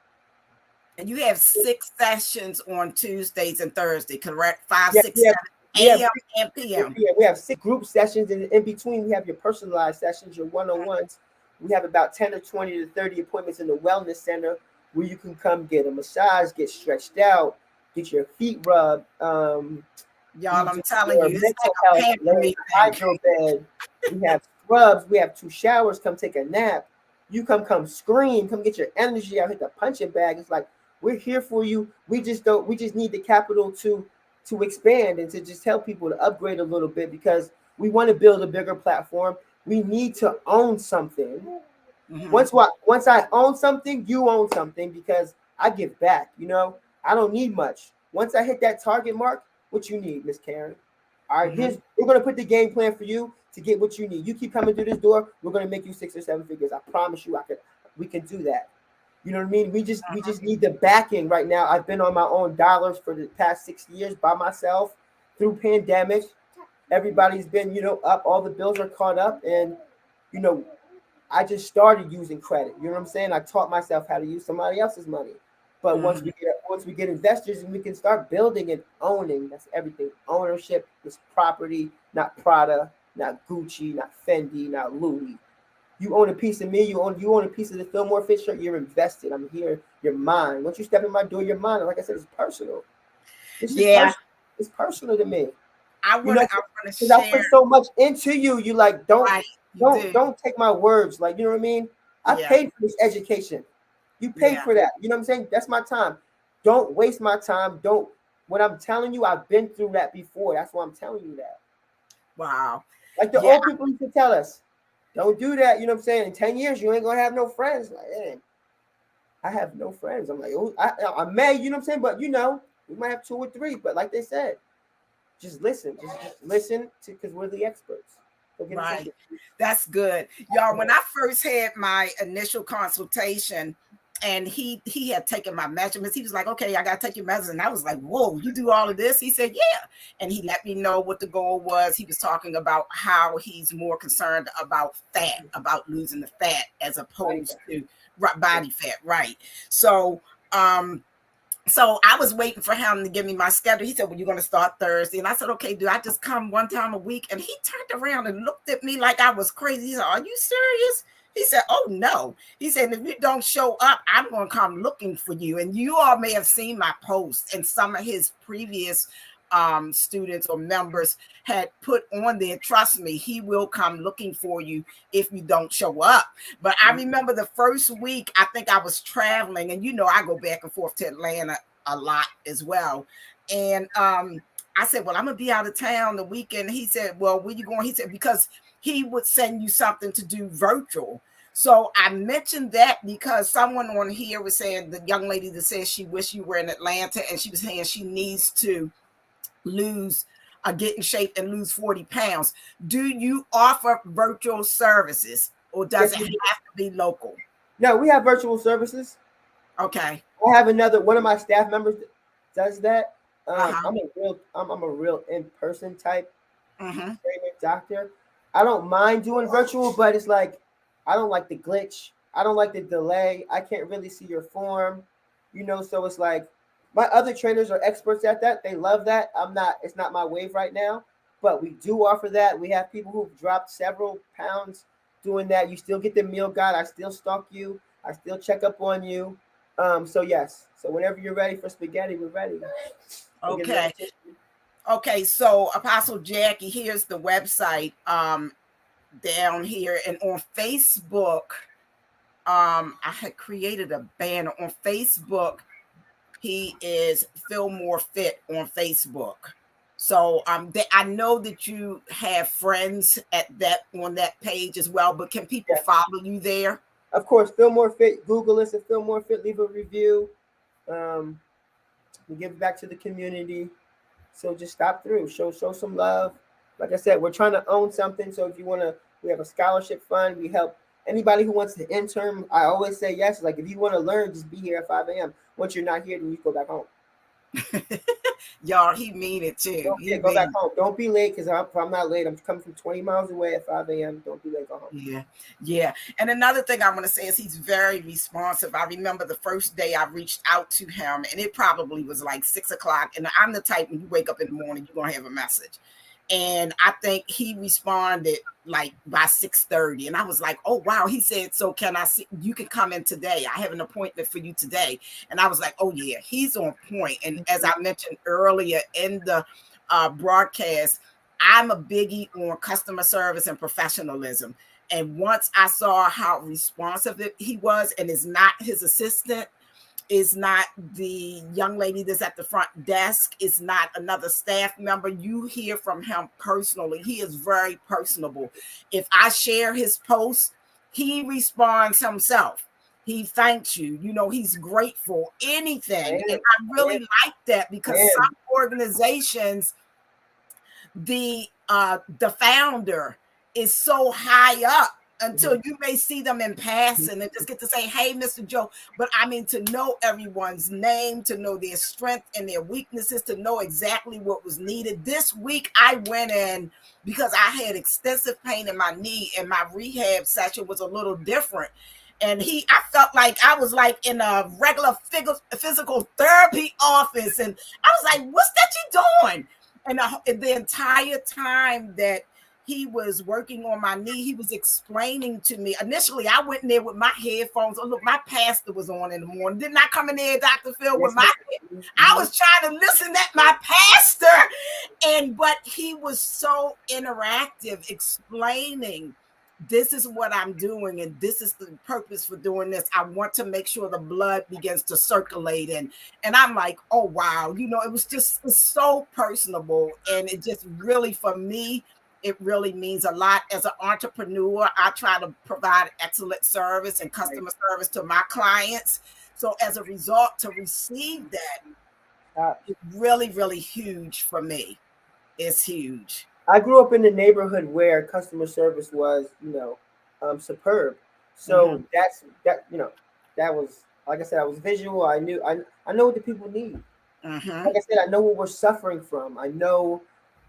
And you have 6 sessions on Tuesdays and Thursday, correct? Five, Yeah, six, we have seven a.m. and p.m. yeah, we have 6 group sessions, and in between we have your personalized sessions, your one-on-ones. We have about 10 or 20 to 30 appointments in the wellness center where you can come get a massage, get stretched out, get your feet rubbed. We Y'all, do I'm telling your you, it's mental like a health, lay pamper in me the thing. hydro bed. We have scrubs. We have 2 showers. Come take a nap. You come scream. Come get your energy out. Hit the punching bag. It's like we're here for you. We just don't. We just need the capital to expand and to just help people to upgrade a little bit because we want to build a bigger platform. We need to own something. Hmm. Once I own something, you own something because I give back. I don't need much. Once I hit that target mark, what you need, Miss Karen? All right, Hmm. we're gonna put the game plan for you to get what you need. You keep coming through this door, we're gonna make you 6 or 7 figures. I promise you, we can do that. You know what I mean? We just need the backing right now. I've been on my own dollars for the past 6 years by myself through pandemic. Everybody's been, up. All the bills are caught up, and you know, I just started using credit. You know what I'm saying? I taught myself how to use somebody else's money. But once Hmm. we get investors and we can start building and owning, that's everything. Ownership is property, not Prada, not Gucci, not Fendi, not Louis. You own a piece of me. You own a piece of the Fillmore Fit shirt. You're invested. I'm here. You're mine. Once you step in my door, you're mine. And like I said, it's personal. It's just Yeah, personal. It's personal to me. I You want know, to. I want to because I share. put so much into you. You like don't Right, you don't do. don't take my words. Like you know what I mean. I Yeah, paid for this education. You paid yeah. for that. You know what I'm saying? That's my time. Don't waste my time. Don't. What I'm telling you, I've been through that before. That's why I'm telling you that. Wow. Like the Yeah, old people used to tell us, don't do that. You know what I'm saying? In 10 years, you ain't gonna have no friends. Like, hey, I have no friends. I'm like, oh, I may. You know what I'm saying? But we might have 2 or 3. But like they said, just listen. Just listen to because we're the experts. So get into right. it. That's good. Y'all, when I first had my initial consultation and he had taken my measurements, he was like, okay, I got to take your measurements. And I was like, whoa, you do all of this? He said, yeah. And he let me know what the goal was. He was talking about how he's more concerned about fat, about losing the fat as Body opposed fat. to body fat. Right. Um, so I was waiting for him to give me my schedule. He said, well, you're going to start Thursday. And I said, okay, do I just come one time a week? And he turned around and looked at me like I was crazy. He said, are you serious? He said, oh, no. He said, if you don't show up, I'm going to come looking for you. And you all may have seen my post and some of his previous students or members had put on there, trust me, he will come looking for you if you don't show up. But I remember the first week, I think I was traveling, and I go back and forth to Atlanta a lot as well. And I said, well, I'm gonna be out of town the weekend. He said, well, where you going? He said, because he would send you something to do virtual. So I mentioned that because someone on here was saying, the young lady that says she wished you were in Atlanta, and she was saying she needs to lose get in shape and lose 40 pounds. Do you offer virtual services, or does Yes, it we do. have to be local? No, we have virtual services. Okay. I have another one of my staff members that does that. Uh-huh. I'm a real in-person type Mm-hmm. trainer doctor. I don't mind doing virtual, but it's like I don't like the glitch. I don't like the delay. I can't really see your form, so it's like my other trainers are experts at that. They love that. I'm not, it's not my wave right now, but we do offer that. We have people who've dropped several pounds doing that. You still get the meal guide. I still stalk you. I still check up on you. So yes. So whenever you're ready for spaghetti, we're ready. We'll get a little Okay. tissue. Okay. So Apostle Jackie, here's the website down here. And on Facebook, I had created a banner on Facebook. He is Fillmore Fit on Facebook. So I know that you have friends on that page as well, but can people Yes. follow you there? Of course, Fillmore Fit. Google us at Fillmore Fit. Leave a review. Um, we give back to the community. So just stop through. Show some love. like I said, we're trying to own something. So if you want to, we have a scholarship fund. We help anybody who wants to intern. I always say yes. Like if you want to learn, just be here at 5 a.m. Once you're not here, then you go back home. Y'all, he mean it too. He Go back mean home. Don't be late because if I'm not late, I'm coming from 20 miles away at 5 a.m. Don't be late. Go home. Yeah, yeah. And another thing I want to say is he's very responsive. I remember the first day I reached out to him, and it probably was like 6 o'clock. And I'm the type, when you wake up in the morning, you're gonna have a message. And I think he responded like by 6:30. And I was like, oh wow. He said, so can I see you can come in today? I have an appointment for you today. And I was like, oh yeah, he's on point. And as I mentioned earlier in the broadcast, I'm a biggie on customer service and professionalism. And once I saw how responsive he was, and is not his assistant, is not the young lady that's at the front desk, is not another staff member. You hear from him personally. He is very personable. If I share his post, he responds himself. He thanks you. You know, he's grateful. Anything. And I really like that, because some organizations, the founder is so high up until you may see them in passing and just get to say, hey, Mr. Joe. But I mean, to know everyone's name, to know their strength and their weaknesses, to know exactly what was needed. This week I went in because I had extensive pain in my knee, and my rehab session was a little different. And I felt like I was like in a regular physical therapy office. And I was like, what's that you doing? And the entire time that he was working on my knee, he was explaining to me. Initially, I went in there with my headphones. Oh, look, my pastor was on in the morning. Didn't I come in there, Dr. Phil, with my I was trying to listen at my pastor. But he was so interactive, explaining, this is what I'm doing, and this is the purpose for doing this. I want to make sure the blood begins to circulate. And I'm like, oh, wow. You know, it was just so personable. And it just really, for me, it really means a lot. As an entrepreneur, I try to provide excellent service and customer service to my clients. So as a result, to receive that, it's really, really huge for me. It's huge. I grew up in a neighborhood where customer service was, superb. So that was, like I said, I was visual. I know what the people need. Like I said, I know what we're suffering from. I know,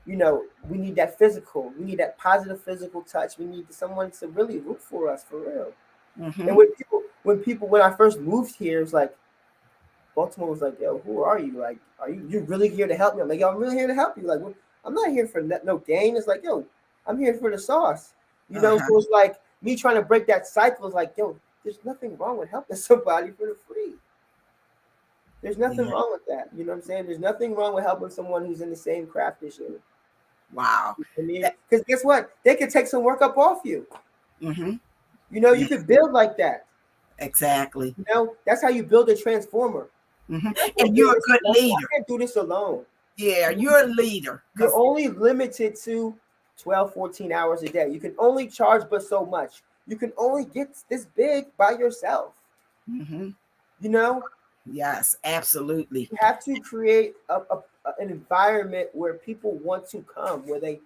we need that physical. We need that positive physical touch. We need someone to really root for us, for real. And when I first moved here, it's like, Baltimore was like, yo, who are you? Like, are you really here to help me? I'm like, yo, I'm really here to help you. Like, I'm not here for no gain. It's like, yo, I'm here for the sauce. So it's like me trying to break that cycle. Is like, yo, there's nothing wrong with helping somebody for the free. There's nothing wrong with that. You know what I'm saying? There's nothing wrong with helping someone who's in the same craft as you. Wow. Because guess what? They can take some work up off you. You could build like that. Exactly. That's how you build a transformer. And you're a good leader. I can't do this alone. Yeah, you're a leader. You're only limited to 12, 14 hours a day. You can only charge but so much. You can only get this big by yourself. Yes, absolutely. You have to create an environment where people want to come, where they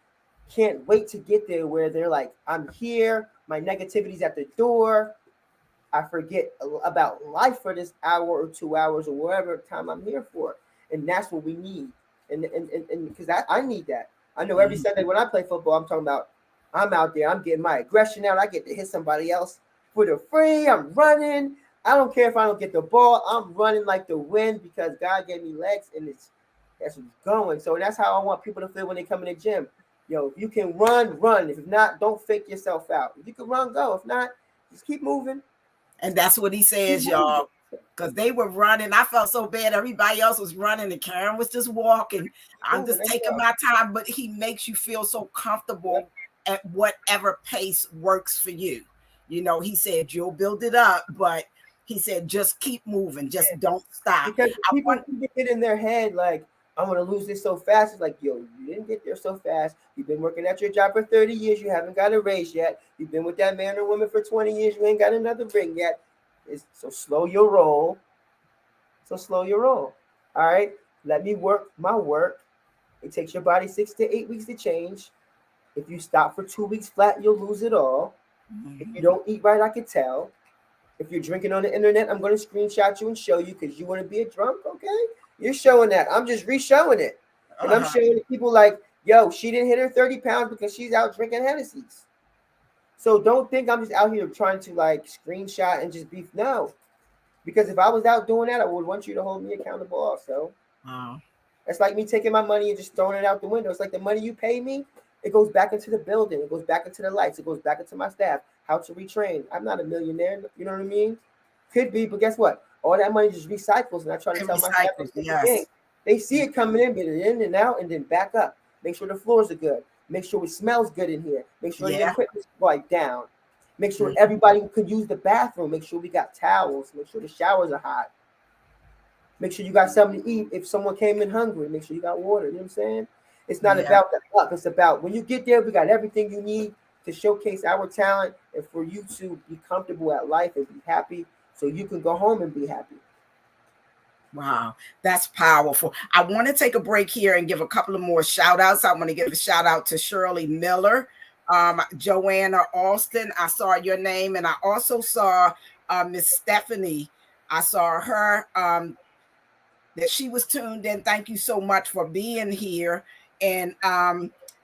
can't wait to get there, where they're like, I'm here, my negativity's at the door. I forget about life for this hour or 2 hours or whatever time I'm here for. And that's what we need. And because I need that. I know every Sunday when I play football, I'm talking about, I'm out there, I'm getting my aggression out. I get to hit somebody else for the free. I'm running. I don't care if I don't get the ball. I'm running like the wind because God gave me legs, and that's what's going. So that's how I want people to feel when they come in the gym. Yo, if you can run, run. If not, don't fake yourself out. If you can run, go. If not, just keep moving. And that's what he says, y'all. Because they were running. I felt so bad. Everybody else was running, and Karen was just walking. I'm just taking my time. But he makes you feel so comfortable at whatever pace works for you. He said, you'll build it up, but he said, just keep moving. Just don't stop. Because people get in their head like, I'm going to lose this so fast. It's like, yo, you didn't get there so fast. You've been working at your job for 30 years. You haven't got a raise yet. You've been with that man or woman for 20 years. You ain't got another ring yet. So slow your roll. All right. Let me work my work. It takes your body 6 to 8 weeks to change. If you stop for 2 weeks flat, you'll lose it all. If you don't eat right, I can tell. If you're drinking on the internet, I'm going to screenshot you and show you because you want to be a drunk, okay? You're showing that. I'm just re-showing it. And I'm showing people like, yo, she didn't hit her 30 pounds because she's out drinking Hennessy's. So don't think I'm just out here trying to like screenshot and just beef. No. Because if I was out doing that, I would want you to hold me accountable also. It's like me taking my money and just throwing it out the window. It's like the money you pay me, it goes back into the building. It goes back into the lights. It goes back into my staff. How to retrain. I'm not a millionaire. You know what I mean? Could be, but guess what? All that money just recycles. And I try to tell my staff, yes. They see it coming in, but in and out, and then back up. Make sure the floors are good. Make sure it smells good in here. Make sure the equipment's right down. Make sure everybody could use the bathroom. Make sure we got towels. Make sure the showers are hot. Make sure you got something to eat. If someone came in hungry, make sure you got water. You know what I'm saying? It's not about the up. It's about when you get there, we got everything you need to showcase our talent and for you to be comfortable at life and be happy so you can go home and be happy. Wow, that's powerful. I want to take a break here and give a couple of more shout outs. I want to give a shout out to Shirley Miller, Joanna Alston. I saw your name, and I also saw Miss Stephanie. I saw her that she was tuned in. Thank you so much for being here. And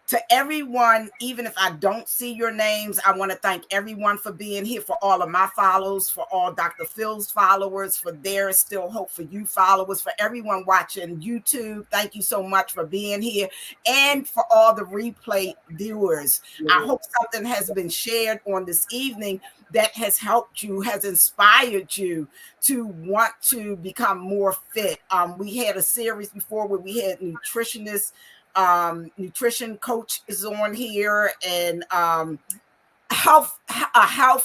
to everyone, even if I don't see your names, I want to thank everyone for being here, for all of my followers, for all Dr. Phil's followers, for There Is Still Hope for You followers, for everyone watching YouTube. Thank you so much for being here, and for all the replay viewers. I hope something has been shared on this evening that has helped you, has inspired you to want to become more fit. We had a series before where we had nutritionists, nutrition coach is on here, and health,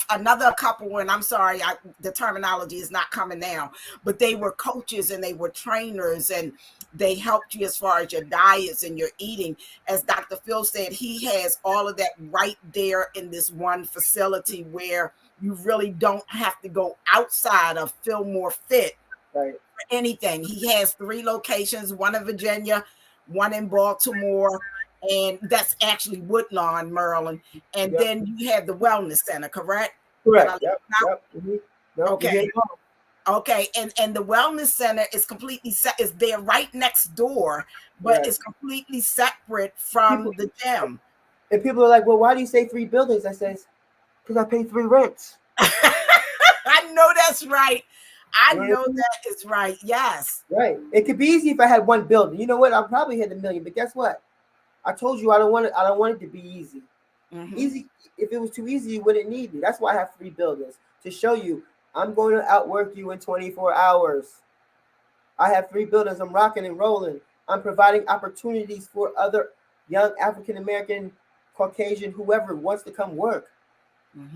another couple, and I'm sorry, the terminology is not coming now, but they were coaches and they were trainers, and they helped you as far as your diets and your eating. As Dr. Phil said, he has all of that right there in this one facility where you really don't have to go outside of Feel More Fit for anything. He has 3 locations, one in Virginia, one in Baltimore, and that's actually Woodlawn, Maryland. And then you have the Wellness Center, correct? Correct. Okay. Okay. And the Wellness Center is completely is there right next door, but it's completely separate from the gym. And people are like, well, why do you say 3 buildings? I says, because I pay 3 rents. I know that's right. I know that is right. Yes. Right. It could be easy if I had 1 building. You know what? I'll probably hit $1 million. But guess what? I told you I don't want it to be easy. Easy. If it was too easy, you wouldn't need me. That's why I have 3 buildings, to show you I'm going to outwork you in 24 hours. I have 3 buildings. I'm rocking and rolling. I'm providing opportunities for other young African American, Caucasian, whoever wants to come work.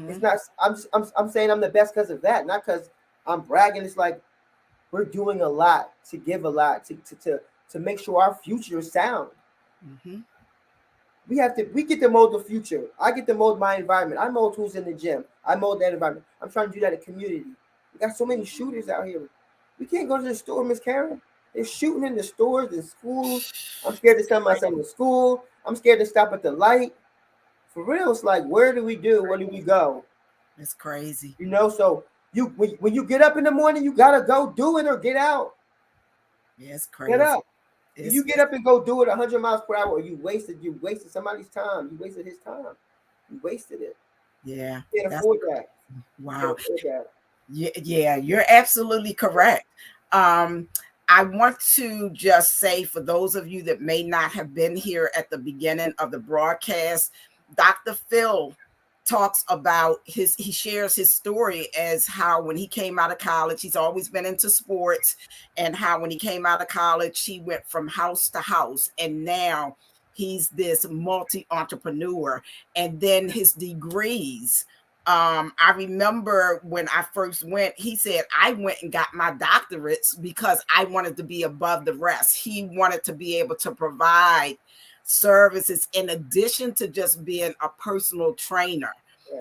It's not. I'm saying I'm the best because of that, not because I'm bragging. It's like we're doing a lot to give a lot to make sure our future is sound. We get to mold the future. I get to mold my environment. I mold who's in the gym. I mold that environment. I'm trying to do that in community. We got so many shooters out here. We can't go to the store, Miss Karen. They're shooting in the stores, in schools. I'm scared to send my son to school. I'm scared to stop at the light. For real, it's like, where do we do? Where do we go? It's crazy. You know, so when you get up in the morning, you gotta go do it or get out. Yeah, it's crazy. Get up. If you get up and go do it 100 miles per hour, you wasted somebody's time. You wasted his time. You wasted it. Yeah. You can't afford that. Wow. Yeah, you're absolutely correct. I want to just say, for those of you that may not have been here at the beginning of the broadcast, Dr. Phil talks about he shares his story as how when he came out of college, he's always been into sports, and how when he came out of college, he went from house to house, and now he's this multi-entrepreneur. And then his degrees. I remember when I first went, he said, I went and got my doctorates because I wanted to be above the rest. He wanted to be able to provide services in addition to just being a personal trainer.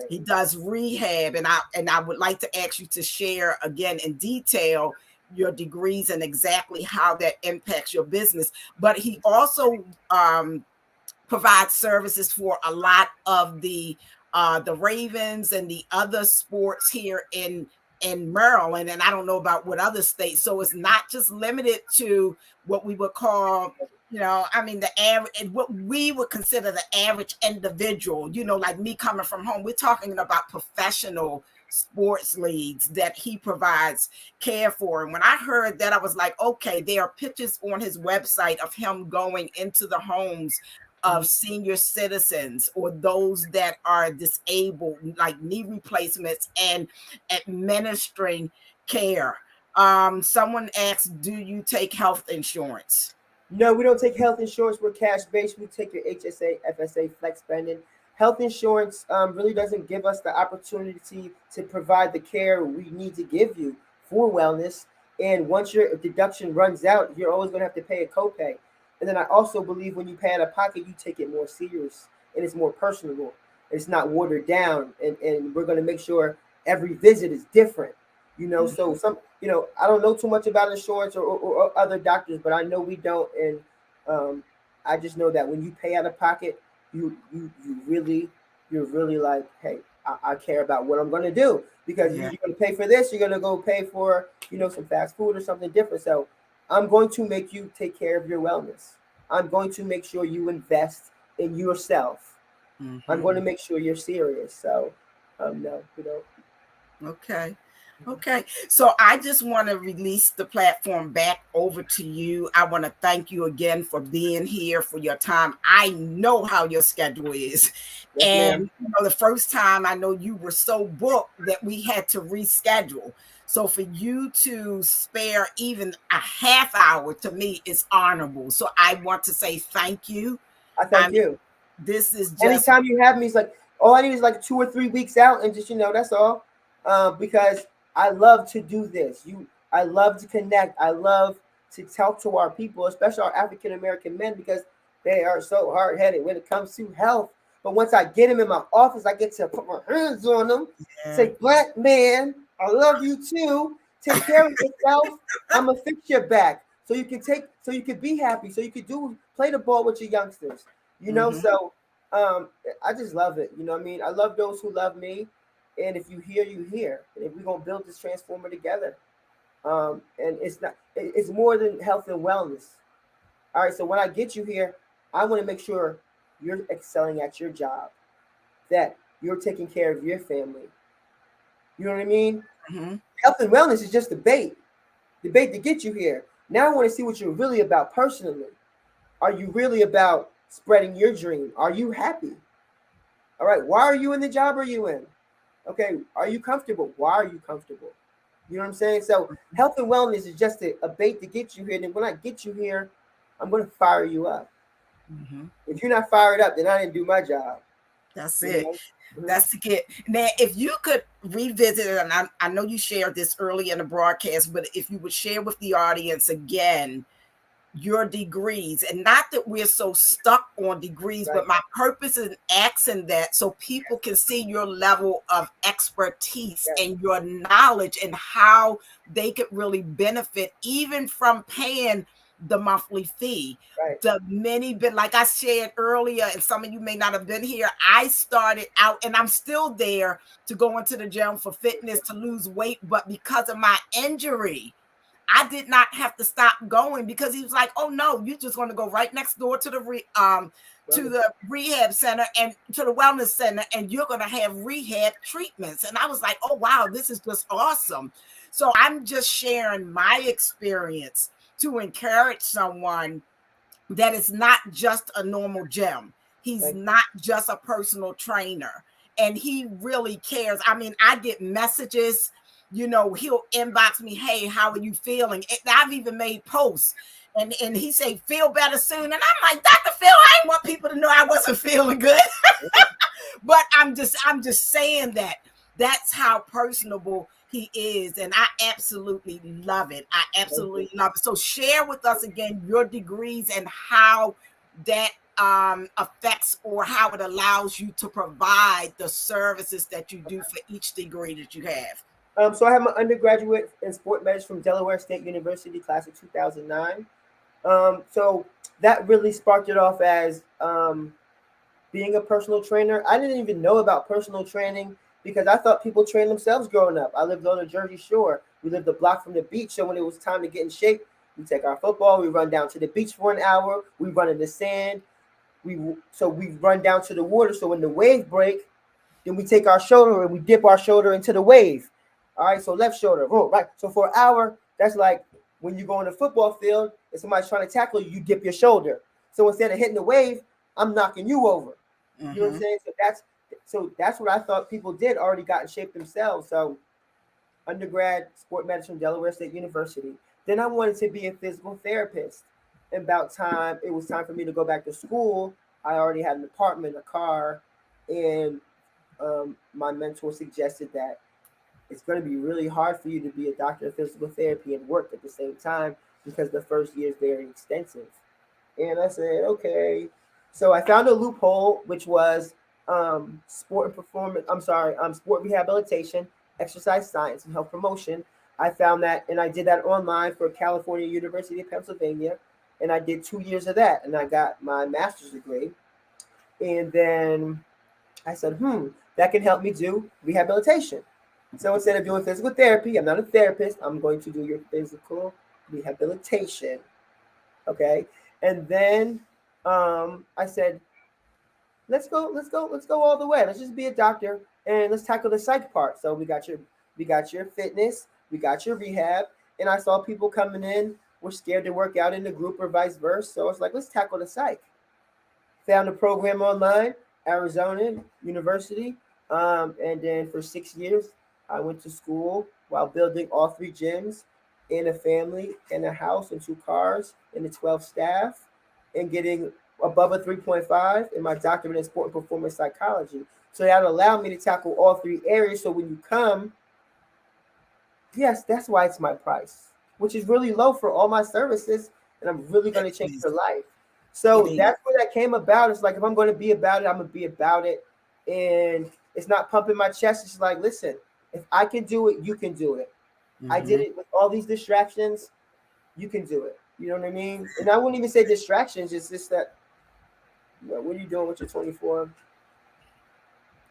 He does rehab, and I would like to ask you to share again in detail your degrees and exactly how that impacts your business. But he also provides services for a lot of the Ravens and the other sports here in Maryland, and I don't know about what other states. So it's not just limited to what we would call, I mean, the average, what we would consider the average individual, like me coming from home. We're talking about professional sports leagues that he provides care for. And when I heard that, I was like, okay, there are pictures on his website of him going into the homes of senior citizens or those that are disabled, like knee replacements, and administering care. Someone asked, do you take health insurance? No, we don't take health insurance. We're cash based. We take your HSA, FSA, flex spending. Health insurance really doesn't give us the opportunity to provide the care we need to give you for wellness. And once your deduction runs out, you're always going to have to pay a copay. And then I also believe when you pay out of pocket, you take it more serious and it's more personable. It's not watered down. And we're going to make sure every visit is different. So I don't know too much about insurance or other doctors, but I know we don't. And I just know that when you pay out of pocket, you're really like, hey, I care about what I'm going to do, because you're going to pay for this. You're going to go pay for, some fast food or something different. So I'm going to make you take care of your wellness. I'm going to make sure you invest in yourself. I'm going to make sure you're serious. So no, we don't. Okay. So I just want to release the platform back over to you. I want to thank you again for being here, for your time. I know how your schedule is. Yes, and the first time I know you were so booked that we had to reschedule. So for you to spare even a half hour, to me, is honorable. So I want to say thank you. I thank you. This is just... Anytime you have me, it's like, all I need is like 2 or 3 weeks out, and just, that's all. Because I love to do this. I love to connect. I love to talk to our people, especially our African American men, because they are so hard-headed when it comes to health. But once I get them in my office, I get to put my hands on them, say, "Black man, I love you too. Take care of yourself. I'm gonna fix your back so you can be happy, so you can play the ball with your youngsters." So I just love it. I love those who love me. And if you hear, you hear. And if we're gonna build this transformer together, and it's more than health and wellness. All right. So when I get you here, I want to make sure you're excelling at your job, that you're taking care of your family. You know what I mean? Health and wellness is just debate to get you here. Now I want to see what you're really about personally. Are you really about spreading your dream? Are you happy? All right. Why are you in the job are you in? Okay, are you comfortable? Why are you comfortable? You know what I'm saying? So health and wellness is just a bait to get you here. And then when I get you here, I'm going to fire you up. If you're not fired up, then I didn't do my job. That's it. That's the kid. Now, if you could revisit it, and I know you shared this early in the broadcast, but if you would share with the audience again your degrees, and not that we're so stuck on degrees, but my purpose in asking that so people can see your level of expertise and your knowledge and how they could really benefit even from paying the monthly fee. The many been, like I shared earlier, and some of you may not have been here, I started out, and I'm still there, to go into the gym for fitness, to lose weight, but because of my injury, I did not have to stop going, because he was like, "Oh no, you're just going to go right next door to the rehab center and to the wellness center, and you're going to have rehab treatments." And I was like, "Oh wow, this is just awesome." So I'm just sharing my experience to encourage someone that it's not just a normal gym. He's not just a personal trainer, and he really cares. I mean, I get messages. He'll inbox me, "Hey, how are you feeling?" And I've even made posts, and he say, "Feel better soon." And I'm like, "Dr. Phil, I didn't want people to know I wasn't feeling good." But I'm just saying that that's how personable he is, and I absolutely love it. I absolutely love it. So share with us again your degrees and how that affects, or how it allows you to provide the services that you do for each degree that you have. So I have my undergraduate in sport medicine from Delaware State University, class of 2009. So that really sparked it off as being a personal trainer, I didn't even know about personal training because I thought people trained themselves growing up. I lived on the Jersey Shore. We lived a block from the beach. So when it was time to get in shape, we take our football, we run down to the beach for an hour, we run in the sand. We run down to the water. So when the wave break, then we take our shoulder and we dip our shoulder into the wave. All right, so left shoulder, boom, right. So for an hour, that's like when you go on the football field and somebody's trying to tackle you, you dip your shoulder. So instead of hitting the wave, I'm knocking you over. You know what I'm saying? So that's what I thought people did, already got in shape themselves. So undergrad, sport medicine, Delaware State University. Then I wanted to be a physical therapist. And it was time for me to go back to school. I already had an apartment, a car, and my mentor suggested that it's going to be really hard for you to be a doctor of physical therapy and work at the same time because the first year is very extensive. And I said, okay. So I found a loophole, which was sport rehabilitation, exercise science, and health promotion. I found that, and I did that online for California University of Pennsylvania, and I did 2 years of that, and I got my master's degree. And then I said, that can help me do rehabilitation. So instead of doing physical therapy, I'm not a therapist, I'm going to do your physical rehabilitation. Okay. And then I said, let's go all the way. Let's just be a doctor and let's tackle the psych part. So we got your fitness, we got your rehab, and I saw people coming in were scared to work out in the group or vice versa. So it's like, let's tackle the psych. Found a program online, Arizona University, and then for 6 years I went to school while building all 3 gyms, in a family, in a house, and 2 cars, and a 12 staff, and getting above a 3.5 in my doctorate in sport and performance psychology. So that allowed me to tackle all 3 areas. So when you come, yes, that's why it's my price, which is really low for all my services, and I'm really going to change your life. So that's where that came about. It's like, if I'm going to be about it, I'm going to be about it. And it's not pumping my chest. It's like, listen, if I can do it, you can do it. I did it with all these distractions. You can do it. You know what I mean? And I wouldn't even say distractions. It's just that, what are you doing with your 24?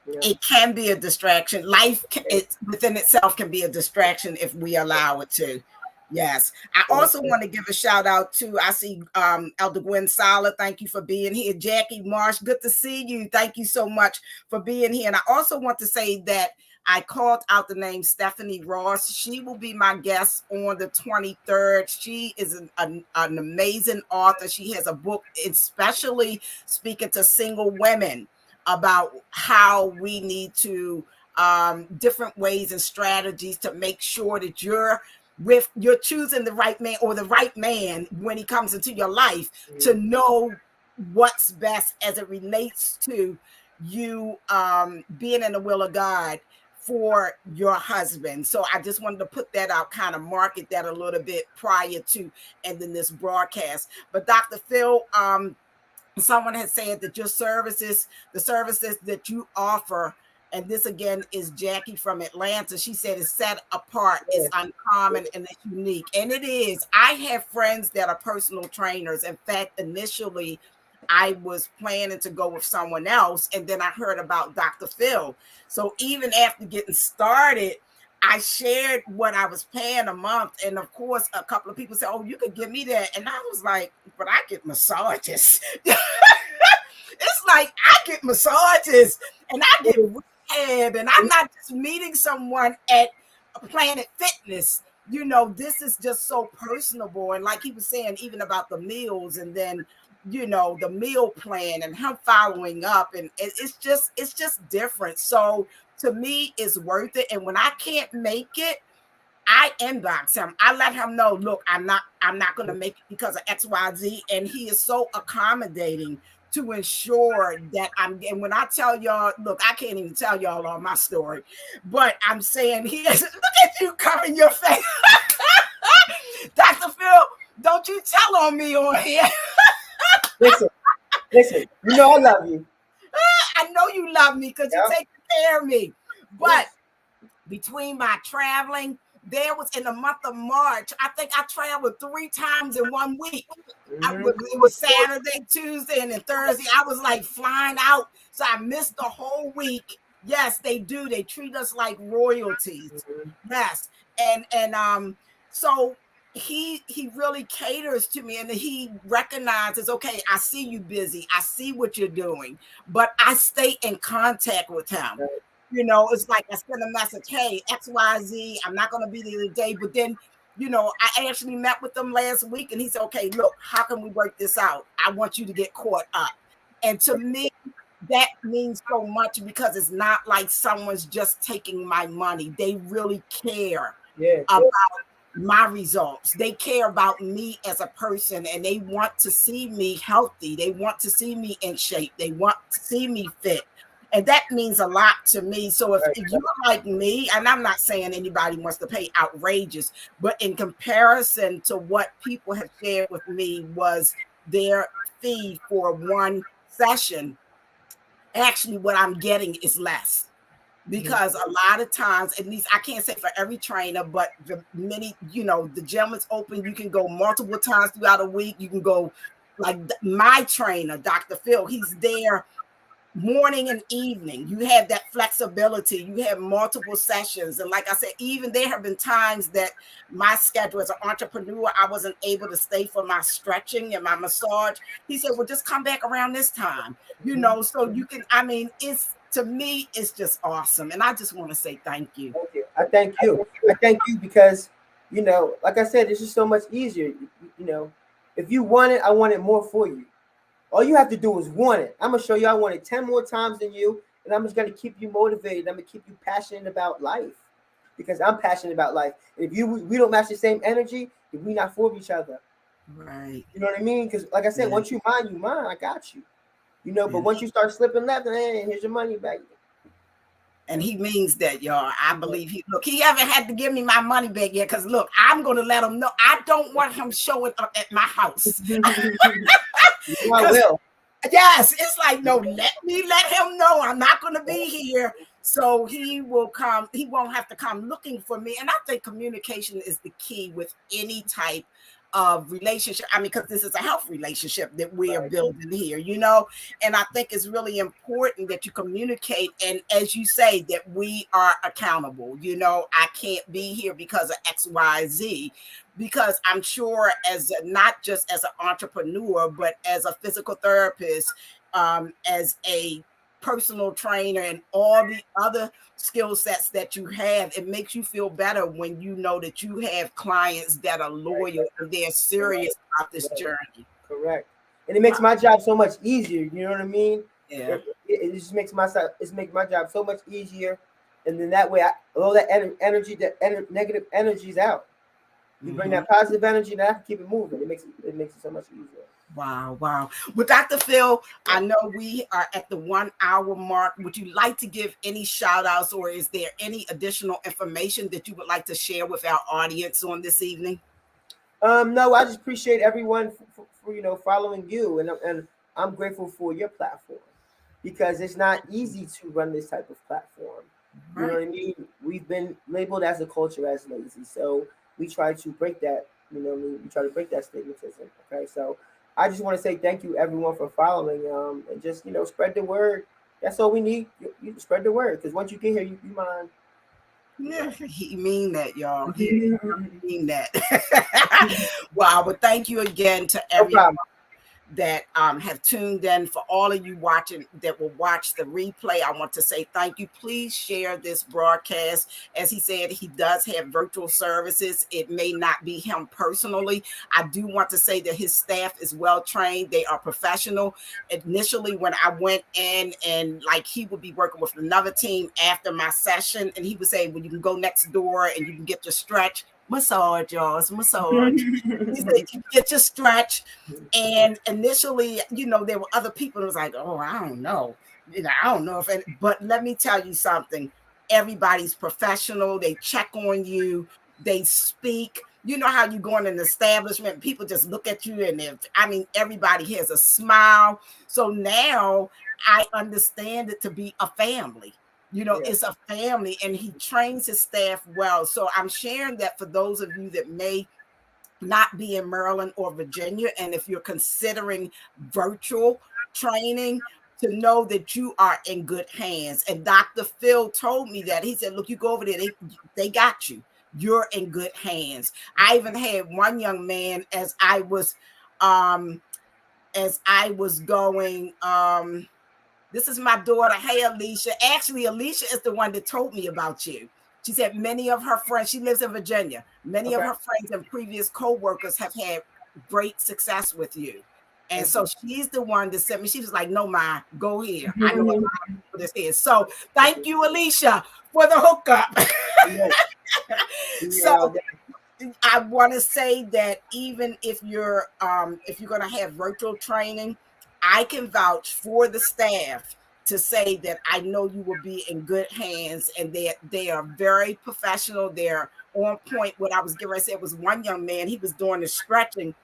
It can be a distraction. Life within itself can be a distraction if we allow it to. Yes. I also want to give a shout out to, I see Elder Gwen Sala. Thank you for being here. Jackie Marsh, good to see you. Thank you so much for being here. And I also want to say that I called out the name Stephanie Ross. She will be my guest on the 23rd. She is an amazing author. She has a book, especially speaking to single women about how we need to different ways and strategies to make sure that you're choosing the right man, or the right man when he comes into your life, to know what's best as it relates to you being in the will of God for your husband. So I just wanted to put that out, kind of market that a little bit prior to ending this broadcast. But Dr. Phil, someone has said that your services, the services that you offer, and this again is Jackie from Atlanta, she said it's set apart, it's uncommon, and it's unique. And it is. I have friends that are personal trainers. In fact, initially, I was planning to go with someone else, and then I heard about Dr. Phil. So even after getting started, I shared what I was paying a month. And of course, a couple of people said, oh, you could give me that. And I was like, but I get massages. It's like, I get massages and I get rehab, and I'm not just meeting someone at Planet Fitness. You know, this is just so personable. And like he was saying, even about the meals, and then, you know, the meal plan and him following up, and it's just different. So to me, it's worth it. And when I can't make it, I inbox him. I let him know, look, I'm not going to make it because of XYZ. And he is so accommodating to ensure that and when I tell y'all, look, I can't even tell y'all all my story, but I'm saying he is, look at you covering your face. Dr. Phil, don't you tell on me on here. Listen, you know I love you. I know you love me because you take care of me. But between my traveling, there was in the month of March, I think I traveled 3 times in 1 week. It was Saturday, Tuesday, and then Thursday. I was like flying out. So I missed the whole week. Yes, they do. They treat us like royalties. Yes. And so he really caters to me, and he recognizes, okay, I see you busy. I see what you're doing, but I stay in contact with him. You know, it's like I send a message, hey, XYZ, I'm not going to be there today. But then, you know, I actually met with them last week, and he said, okay, look, how can we work this out? I want you to get caught up. And to me, that means so much, because it's not like someone's just taking my money. They really care about my results. They care about me as a person, and they want to see me healthy. They want to see me in shape. They want to see me fit. And that means a lot to me. So if you're like me, and I'm not saying anybody wants to pay outrageous, but in comparison to what people have shared with me was their fee for one session, actually what I'm getting is less. Because a lot of times, at least I can't say for every trainer, but the many, you know, the gym is open. You can go multiple times throughout a week. You can go, like my trainer, Dr. Phil, he's there morning and evening. You have that flexibility. You have multiple sessions. And like I said, even there have been times that my schedule as an entrepreneur, I wasn't able to stay for my stretching and my massage. He said, well, just come back around this time, you know, so you can, I mean, it's, to me, it's just awesome. And I just want to say thank you. I thank you. I thank you because, you know, like I said, it's just so much easier. You know, if you want it, I want it more for you. All you have to do is want it. I'm going to show you I want it 10 more times than you, and I'm just going to keep you motivated. I'm going to keep you passionate about life, because I'm passionate about life. And if we don't match the same energy, then we're not for each other. Right. You know what I mean? Because like I said, once you mine, I got you. You know, but once you start slipping left, then hey, here's your money back. And he means that, y'all. I believe he haven't had to give me my money back yet, because look, I'm going to let him know. I don't want him showing up at my house. I will. Yes, it's like, no, let him know I'm not going to be here. So he will come. He won't have to come looking for me. And I think communication is the key with any type of relationship. I mean, because this is a health relationship that we are building here, you know, and I think it's really important that you communicate. And as you say, that we are accountable. You know, I can't be here because of XYZ, because I'm sure not just as an entrepreneur, but as a physical therapist, as a personal trainer, and all the other skill sets that you have, it makes you feel better when you know that you have clients that are loyal and they're serious about this journey. Correct. And it makes my job so much easier. You know what I mean? Yeah. It just makes my job so much easier. And then that way, all that energy, negative energy is out. You bring that positive energy, and I can keep it moving. It makes it so much easier. Wow. Well, Dr. Phil, I know we are at the 1 hour mark. Would you like to give any shout outs, or is there any additional information that you would like to share with our audience on this evening? No, I just appreciate everyone for following you, and I'm grateful for your platform, because it's not easy to run this type of platform. You know what I mean? We've been labeled as a culture as lazy, so we try to break that. You know what I mean? We try to break that stigmatism. Okay, so I just want to say thank you, everyone, for following. And just spread the word. That's all we need. You spread the word, because once you get here, you mind. Yeah, he mean that, y'all. He mean that. Wow. But thank you again to everyone that have tuned in. For all of you watching that will watch the replay, I want to say thank you. Please share this broadcast. As he said, he does have virtual services. It may not be him personally. I do want to say that his staff is well trained. They are professional. Initially, when I went in, and like, he would be working with another team after my session, and he would say, well, you can go next door and you can get your stretch. Massage, y'all. It's massage. He said, you get your stretch. And initially, there were other people that was like, oh, I don't know. I don't know if but let me tell you something. Everybody's professional. They check on you. They speak. You know how you go in an establishment, people just look at you, and everybody has a smile. So now I understand it to be a family. You know, it's a family, and he trains his staff well. So I'm sharing that for those of you that may not be in Maryland or Virginia, and if you're considering virtual training, to know that you are in good hands. And Dr. Phil told me that. He said, look, you go over there, they got you. You're in good hands. I even had one young man as I was going, this is my daughter. Hey, Alicia. Actually, Alicia is the one that told me about you. She said many of her friends, she lives in Virginia, many of her friends and previous co-workers have had great success with you. And so she's the one that sent me. She was like, no, Ma, go here. I know a lot of people that's here. So thank you, Alicia, for the hookup. So I want to say that even if you're going to have virtual training, I can vouch for the staff to say that I know you will be in good hands, and they are very professional. They're on point. What I was getting ready to say, was one young man, he was doing the stretching,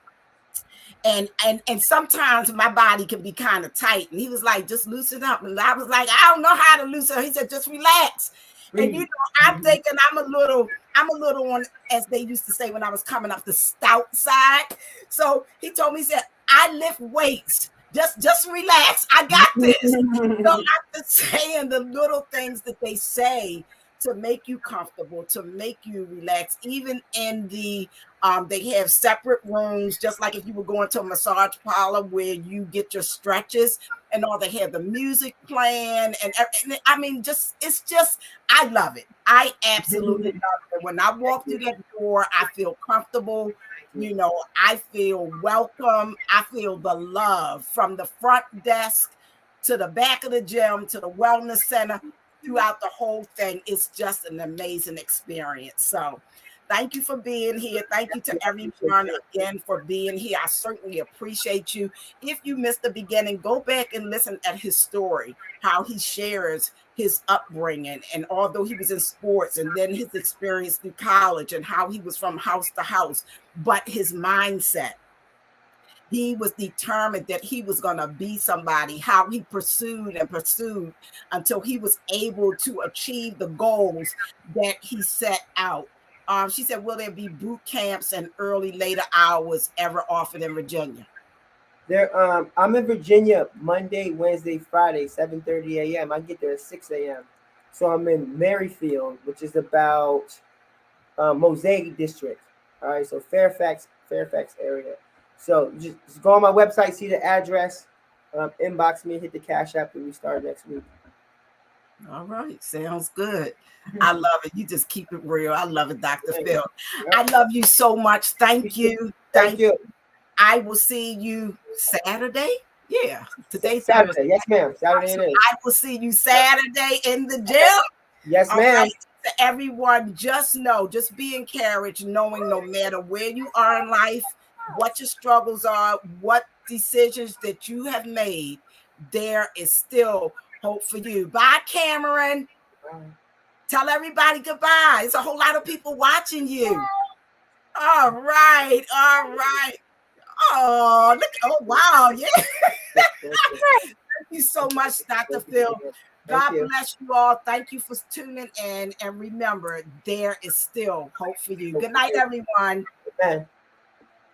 and sometimes my body can be kind of tight, and he was like, just loosen up. And I was like, I don't know how to loosen up. He said, just relax. And you know, I'm thinking I'm a little on, as they used to say when I was coming up, the stout side. So he told me, he said, I lift weights. Just relax. I got this. So I'm just saying the little things that they say to make you comfortable, to make you relax. Even in the they have separate rooms, just like if you were going to a massage parlor where you get your stretches and all. They have the music playing, and I mean, it's just, I love it. I absolutely love it. When I walk through that door, I feel comfortable. You know, I feel welcome. I feel the love from the front desk to the back of the gym to the wellness center. Throughout the whole thing, it's just an amazing experience. So thank you for being here. Thank you to everyone again for being here. I certainly appreciate you. If you missed the beginning, go back and listen at his story, how he shares his upbringing. And although he was in sports, and then his experience through college, and how he was from house to house, but his mindset, he was determined that he was going to be somebody, how he pursued and pursued until he was able to achieve the goals that he set out. She said, will there be boot camps and early, later hours ever offered in Virginia? I'm in Virginia Monday, Wednesday, Friday, 7:30 a.m. I get there at 6 a.m. So I'm in Merrifield, which is about Mosaic District. All right, so Fairfax area. So just go on my website, see the address, inbox me, hit the Cash App, and we start next week. All right, sounds good. I love it. You just keep it real. I love it, Dr. Phil. I love you so much. Thank you. Thank you. I will see you Saturday. Yeah, today's Saturday. Thursday. Yes, ma'am. Saturday it is. I will see you Saturday in the gym. Yes, ma'am. Right. To everyone, just be encouraged, knowing no matter where you are in life, what your struggles are, what decisions that you have made, there is still hope for you. Bye, Cameron. Tell everybody goodbye. It's a whole lot of people watching you. All right. Oh, look. Oh, wow. Yeah. Thank you so much, Dr. Phil. God bless you all. Thank you for tuning in. And remember, there is still hope for you. Good night, everyone. Amen.